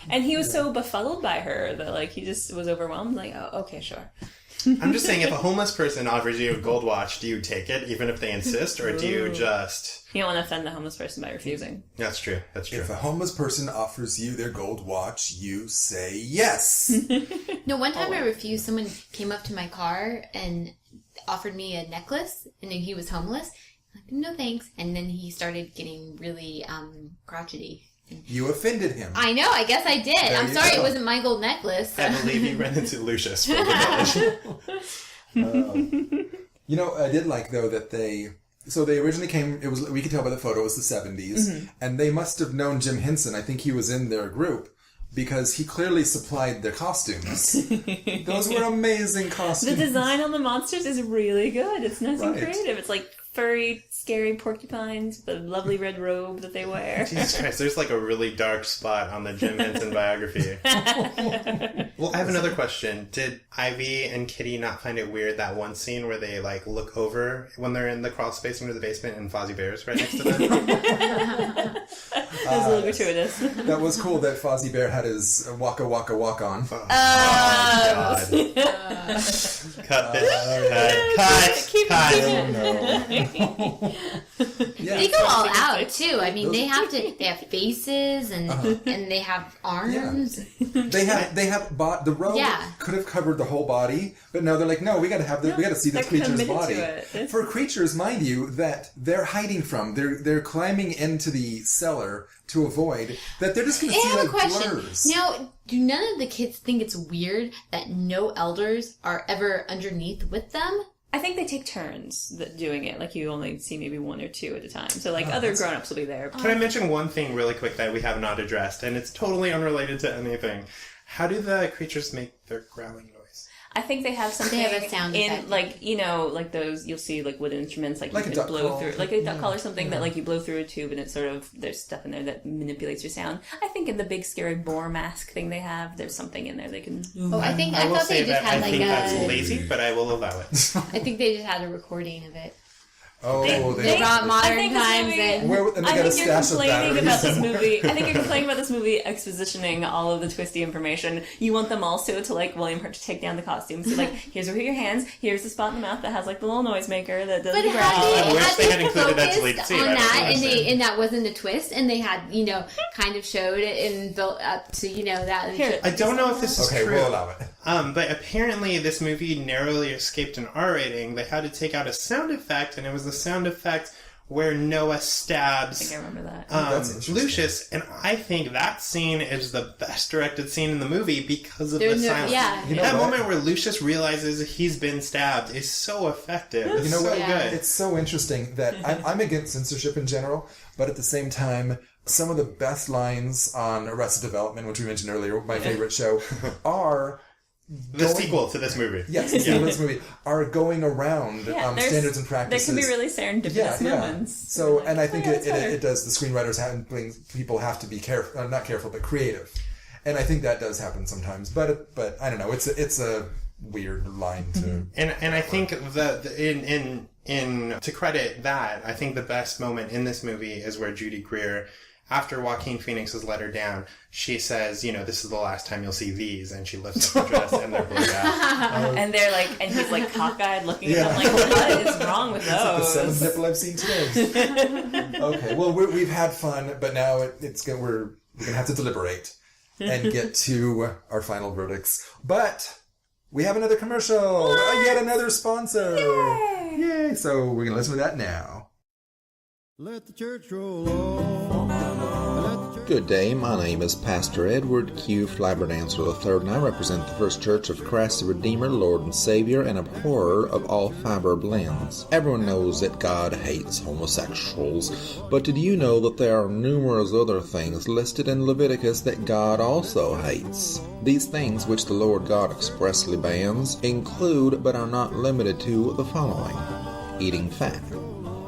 And he was so befuddled by her that, like, he just was overwhelmed. Like, oh, okay, sure. I'm just saying, if a homeless person offers you a gold watch, do you take it, even if they insist, or do you just... You don't want to offend the homeless person by refusing. That's true. That's true. If a homeless person offers you their gold watch, you say yes. No, one time I refused. Someone came up to my car and offered me a necklace, and he was homeless. I'm like, no thanks. And then he started getting really crotchety. You offended him. I know. I guess I did. I'm sorry go. It wasn't my gold necklace. I believe you ran into Lucius from the village. You know, I did like, though, that they originally came, we could tell by the photo, it was the 70s, and they must have known Jim Henson. I think he was in their group, because he clearly supplied their costumes. Those were amazing costumes. The design on the monsters is really good. It's nice and Right. creative. It's like furry, scary porcupines, the lovely red robe that they wear. Jesus Christ, there's like a really dark spot on the Jim Henson biography. Well, I have another question. Did Ivy and Kitty not find it weird that one scene where they like look over when they're in the crawl space into the basement and Fozzie Bear's right next to them? That was a little gratuitous. That was cool that Fozzie Bear had his waka waka walk on. Oh, God. Cut this. Cut. Yeah. They go all out too. I mean, they have faces and they have arms. They have the robe could have covered the whole body, but no, they're like, no, we got to see this creature's body. For creatures, mind you, that they're hiding from, they're climbing into the cellar to avoid, that they're just going to see like blurs. Now, do none of the kids think it's weird that no elders are ever underneath with them? I think they take turns doing it. Like, you only see maybe one or two at a time. So, like, other grown-ups will be there. Can I mention one thing really quick that we have not addressed, and it's totally unrelated to anything? How do the creatures make their growling noise? I think they have something They have a sound in, effect. like, you know, like those, you'll see, like, wooden instruments, like Like you a can duck blow call. through, like a duck call or something that, like, you blow through a tube and it's sort of, there's stuff in there that manipulates your sound. I think in the big scary boar mask thing they have, there's something in there they can... Oh, I will thought say they just that had I like think that's a. lazy, but I will allow it. I think they just had a recording of it. Oh, They brought modern think this times movie- and. and they I got a think you're stash of complaining batteries. about this movie. I think you're complaining about this movie expositioning all of the twisty information. You want them also to, like, William Hurt to take down the costumes. So, like, here's where your hands, here's the spot in the mouth that has, like, the little noisemaker that does But the growl. I wish had they had included that focused deleted scene. on I don't that, understand. and that wasn't a twist, and they had, kind of showed it and built up to, that. Here. I don't know if this is Okay, true. we'll allow it. But apparently this movie narrowly escaped an R rating. They had to take out a sound effect, and it was the sound effect where Noah I stabs think I remember that. That's interesting. Lucius, and I think that scene is the best directed scene in the movie because of the silence. Yeah. You know That what? moment where Lucius realizes he's been stabbed is so effective. It's You know so what? Yeah. good. It's so interesting that I'm against censorship in general, but at the same time, some of the best lines on Arrested Development, which we mentioned earlier, my favorite show, are... The sequel to this movie. Yes, the sequel to this movie are going around there's- standards and practices. There can be really serendipitous moments. So, and I think that's it better. does. The screenwriters people have to be careful, not careful, but creative, and I think that does happen sometimes. But I don't know. It's a weird line to. And I think in to credit that, I think the best moment in this movie is where Judy Greer, after Joaquin Phoenix has let her down, she says, this is the last time you'll see these, and she lifts up her dress and they're blurred out. And they're like, and he's like cockeyed looking at them like, what is wrong with The seventh those? nipple I've seen today. Okay, well we've had fun, but now we're gonna have to deliberate and get to our final verdicts. But we have another commercial, yet another sponsor. Yay! So we're gonna listen to that now. Let the church roll on. Let the church... Good day, my name is Pastor Edward Q. Flabberdancer III, and I represent the First Church of Christ the Redeemer, Lord and Savior, and abhorrer of all fiber blends. Everyone knows that God hates homosexuals, but did you know that there are numerous other things listed in Leviticus that God also hates? These things, which the Lord God expressly bans, include but are not limited to the following: eating fat,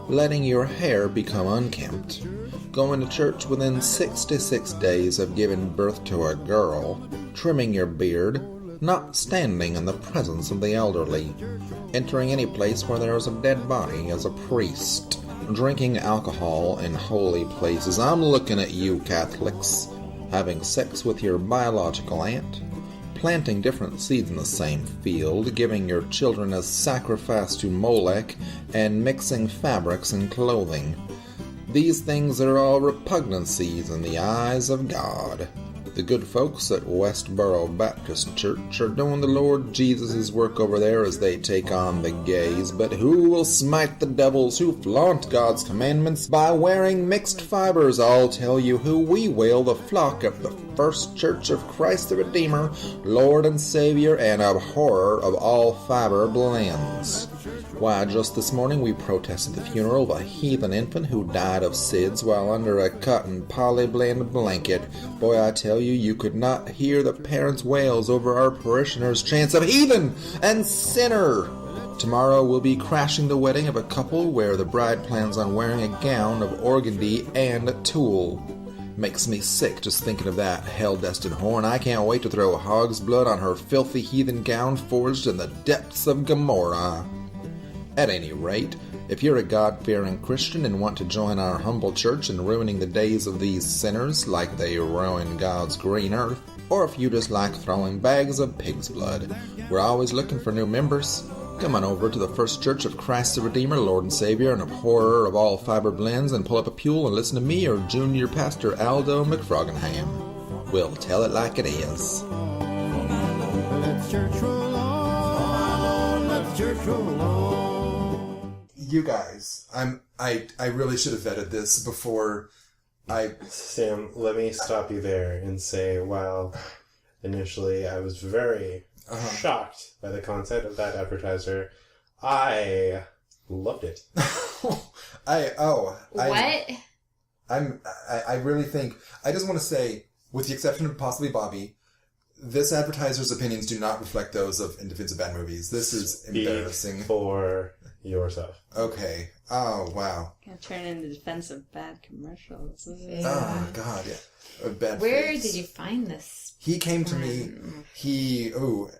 letting your hair become unkempt, going to church within 66 days of giving birth to a girl, trimming your beard, not standing in the presence of the elderly, entering any place where there is a dead body as a priest, drinking alcohol in holy places. I'm looking at you, Catholics. Having sex with your biological aunt, planting different seeds in the same field, giving your children as sacrifice to Molech, and mixing fabrics and clothing. These things are all repugnancies in the eyes of God. The good folks at Westboro Baptist Church are doing the Lord Jesus' work over there as they take on the gays, but who will smite the devils who flaunt God's commandments by wearing mixed fibers? I'll tell you who we will, the flock of the First Church of Christ the Redeemer, Lord and Savior, and abhorrer of all fiber blends. Why, just this morning we protested the funeral of a heathen infant who died of SIDS while under a cotton polyblend blanket. Boy, I tell you, you could not hear the parents' wails over our parishioners' chants of heathen and sinner. Tomorrow we'll be crashing the wedding of a couple where the bride plans on wearing a gown of organdy and tulle. Makes me sick just thinking of that hell-destined whore, I can't wait to throw hog's blood on her filthy heathen gown forged in the depths of Gomorrah. At any rate, if you're a God-fearing Christian and want to join our humble church in ruining the days of these sinners like they ruin God's green earth, or if you just like throwing bags of pig's blood, we're always looking for new members. Come on over to the First Church of Christ the Redeemer, Lord and Savior, and abhorrer of all fiber blends, and pull up a pew and listen to me or Junior Pastor Aldo McFroggenham. We'll tell it like it is. Let the church roll on, let the church roll on. You guys, I really should have vetted this before Sam, let me stop you there and say, while initially I was very shocked by the concept of that advertiser, I loved it. What? I really think, I just want to say, with the exception of possibly Bobby, this advertiser's opinions do not reflect those of In Defense of Bad Movies. This is embarrassing. Speak for yourself. Okay. Oh, wow. Gonna turn into defense of bad commercials. Oh, God, yeah. Bad Where face. did you find this? He came to me,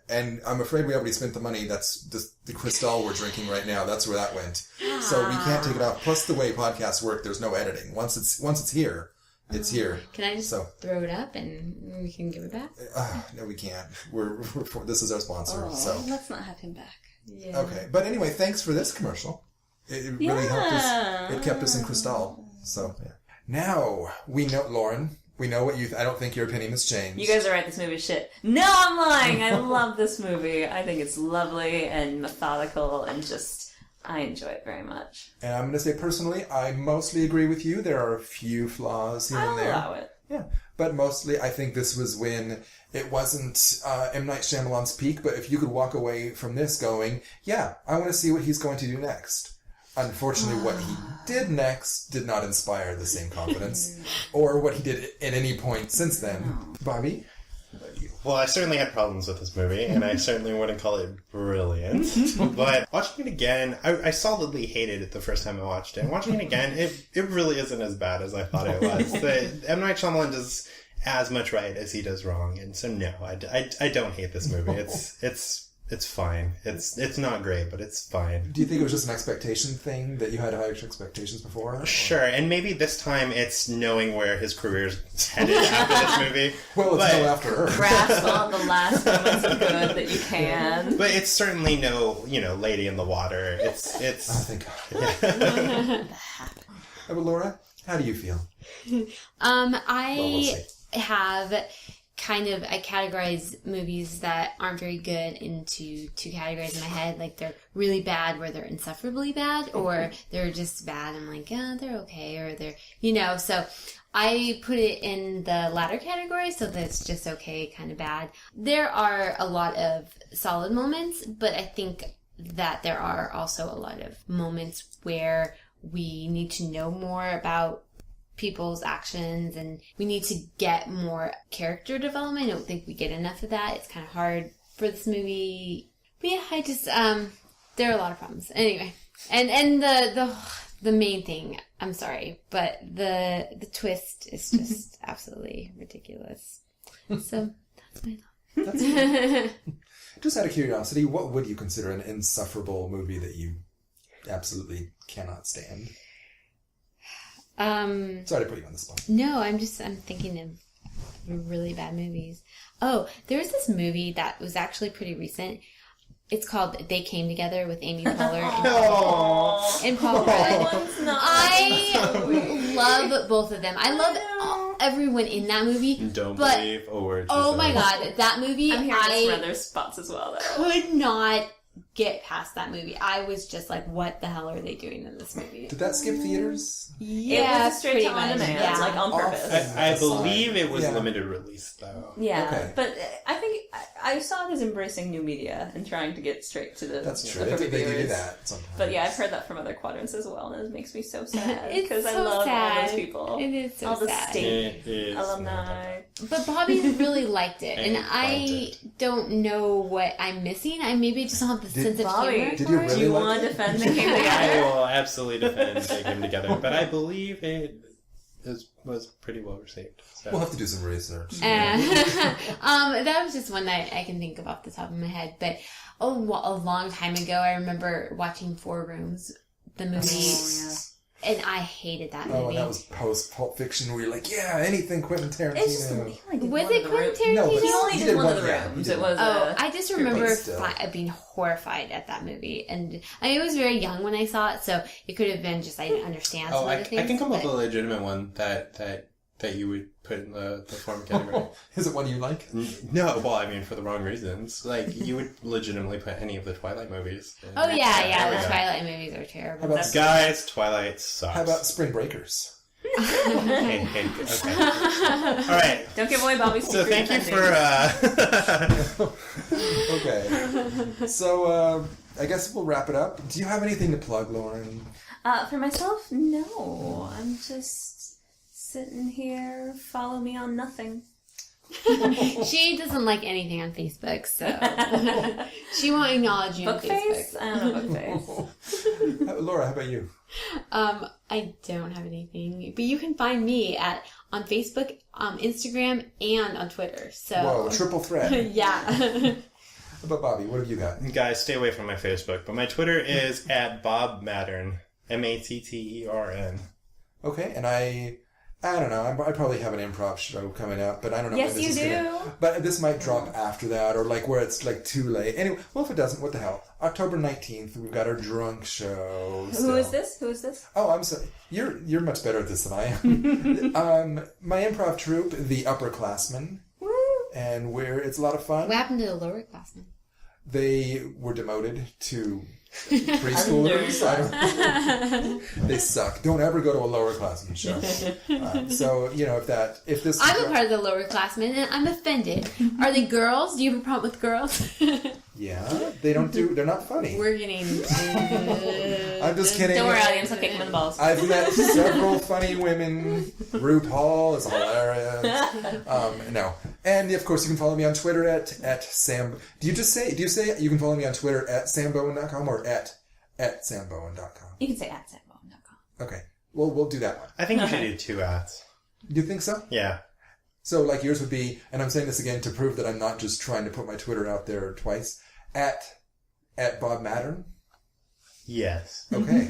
and I'm afraid we already spent the money. That's the Cristal we're drinking right now. That's where that went. So we can't take it off. Plus, the way podcasts work, there's no editing. Once it's here, it's here. Can I just throw it up and we can give it back? No, we can't. This is our sponsor. So let's not have him back. Yeah. Okay, but anyway, thanks for this commercial. It really helped us. It kept us in Cristal. So yeah. Now we know, Loren. We know what you. I don't think your opinion has changed. You guys are right. This movie is shit. No, I'm lying. I love this movie. I think it's lovely and methodical, and just I enjoy it very much. And I'm going to say personally, I mostly agree with you. There are a few flaws here and there. I'll allow it. Yeah, but mostly I think this was when it wasn't M. Night Shyamalan's peak. But if you could walk away from this going, yeah, I want to see what he's going to do next. Unfortunately, what he did next did not inspire the same confidence, or what he did at any point since then. Bobby? Well, I certainly had problems with this movie, and I certainly wouldn't call it brilliant. But watching it again, I solidly hated it the first time I watched it. And watching it again, it really isn't as bad as I thought it was. M. Night Shyamalan does as much right as he does wrong, and so no, I don't hate this movie. It's fine. It's not great, but it's fine. Do you think it was just an expectation thing that you had higher expectations before? Or? Sure, and maybe this time it's knowing where his career's headed after this movie. Well, it's still after her. Grasp on the last moments of good that you can. But it's certainly no, Lady in the Water. It's. Oh, thank God. But Laura, how do you feel? We'll see. I categorize movies that aren't very good into two categories in my head. Like, they're really bad where they're insufferably bad, or they're just bad. I'm like, yeah, they're okay, or they're, so I put it in the latter category, so that it's just okay, kind of bad. There are a lot of solid moments, but I think that there are also a lot of moments where we need to know more about people's actions, and we need to get more character development. I don't think we get enough of that. It's kind of hard for this movie. But yeah, I just there are a lot of problems. Anyway, and the main thing, I'm sorry, but the twist is just absolutely ridiculous. So that's my thought. That's just out of curiosity, what would you consider an insufferable movie that you absolutely cannot stand? Sorry to put you on the spot. No, I'm thinking of really bad movies. Oh, there was this movie that was actually pretty recent. It's called They Came Together with Amy Poehler and Paul Rudd. I love both of them. I love everyone in that movie. Don't believe a word. Oh my god, that movie! I'm hearing some other spots as well. Though. Could not get past that movie. I was just like, what the hell are they doing in this movie? Did that skip theaters? Yeah, it was straight to on demand, like on purpose. I believe it was limited release though. Yeah, okay. But I think I saw it as embracing new media and trying to get straight to the. That's true. The they do that sometimes. But yeah, I've heard that from other quadrants as well, and it makes me so sad because so I love sad. all those people. It is so all the sad. state alumni. But Bobby really liked it, and I don't know what I'm missing. I maybe just don't have the sense of humor. Did you really Do you want to defend They Came I Together? will absolutely defend They Came Together, but I believe it was pretty well received. So. We'll have to do some research. That was just one that I can think of off the top of my head. But a long time ago, I remember watching 4 Rooms, the movie, and I hated that movie. Oh, and that was post Pulp Fiction, where you're like, yeah, anything Quentin Tarantino. Was it Quentin Tarantino? No, but he only did one of the yeah, rooms. he did It was. I just remember still. being horrified at that movie, and I mean, I was very young when I saw it, so it could have been just I didn't understand some other things. I can come up with a legitimate one that you would put in the form category. Is it one you like? No, well, I mean, for the wrong reasons. Like, you would legitimately put any of the Twilight movies. Oh yeah, the go. Twilight movies are terrible. Guys, Twilight sucks. How about Spring Breakers? Okay. All right. Don't give away Bobby's So secret. thank you for... Okay. So, I guess we'll wrap it up. Do you have anything to plug, Loren? For myself, no. I'm just sitting here. Follow me on nothing. She doesn't like anything on Facebook, so she won't acknowledge you on Bookface? Facebook. I don't know Bookface. Laura, how about you? I don't have anything, but you can find me on Facebook, Instagram, and on Twitter. So Whoa, triple threat. yeah. How about Bobby? What have you got? Guys, stay away from my Facebook, but my Twitter is @BobMattern. MATTERN. Okay, and I don't know. I probably have an improv show coming up, but I don't know Yes, when this you is do. gonna... But this might drop after that, or like where it's like too late. Anyway, well, if it doesn't, what the hell? October 19th, we've got our drunk show. Who is this? Oh, I'm sorry. You're much better at this than I am. My improv troupe, The Upperclassmen, and it's a lot of fun. What happened to the lowerclassmen? They were demoted to preschoolers. They suck. Don't ever go to a lowerclassman show. So if this I'm a part of the lowerclassmen, and I'm offended. Are they girls? Do you have a problem with girls? Yeah, they're not funny. We're getting. I'm just kidding. Don't worry, audience. I'll kick him in the balls. I've met several funny women. RuPaul is hilarious. No, and of course you can follow me on Twitter at Sam. Do you say you can follow me on Twitter at sambowen.com or at sambowen.com? You can say at sambowen.com. Okay, well we'll do that one. I think you should do 2 ats. You think so? Yeah. So like yours would be, and I'm saying this again to prove that I'm not just trying to put my Twitter out there twice. At Bob Mattern. Yes. Okay.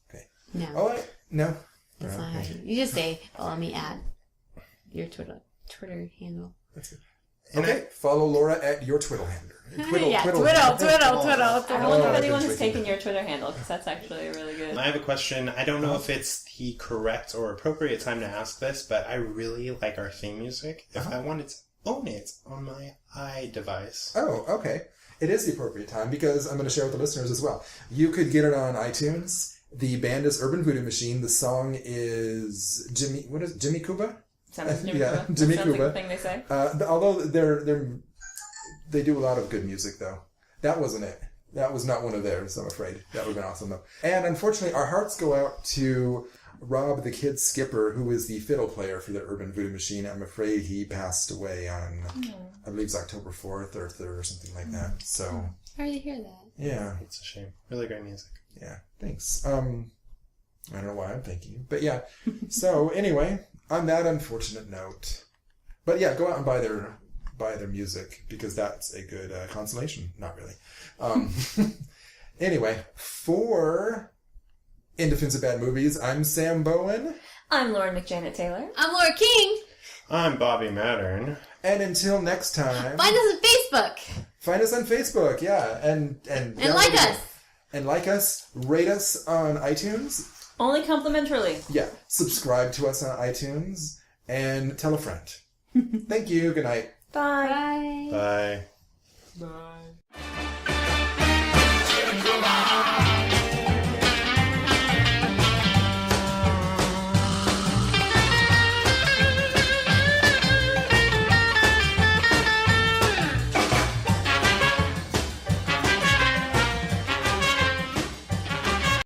Okay. No. Oh, no. That's No, not how okay. you just say, follow me at your Twitter handle. Okay, follow Laura at your Twiddle handle. Twiddle. I wonder if anyone has taken your Twitter handle, because that's actually really good. I have a question. I don't know if it's the correct or appropriate time to ask this, but I really like our theme music. If I wanted to own it on my iDevice. Oh, okay. It is the appropriate time because I'm going to share with the listeners as well. You could get it on iTunes. The band is Urban Voodoo Machine. The song is Jimmy Cuba? Sounds Jimmy Yeah, Cuba. Jimmy Sounds like Cuba. the thing they say. Although they do a lot of good music, though. That wasn't it. That was not one of theirs, I'm afraid. That would have been awesome, though. And unfortunately, our hearts go out to Rob the Kid Skipper, who is the fiddle player for the Urban Voodoo Machine. I'm afraid he passed away on, I believe it's October 4th or 3rd or something like that. So, Sorry to hear that. yeah. It's a shame. Really great music. Yeah, thanks. I don't know why I'm thanking you, but yeah. So anyway, on that unfortunate note, but yeah, go out and buy their music because that's a good consolation. Not really. Anyway, for In Defense of Bad Movies, I'm Sam Bowen. I'm Lauren McJanet Taylor. I'm Laura King. I'm Bobby Mattern. And until next time... Find us on Facebook! Find us on Facebook, yeah. And like us! And like us. Rate us on iTunes. Only complimentarily. Yeah. Subscribe to us on iTunes. And tell a friend. Thank you. Good night. Bye. Bye. Bye.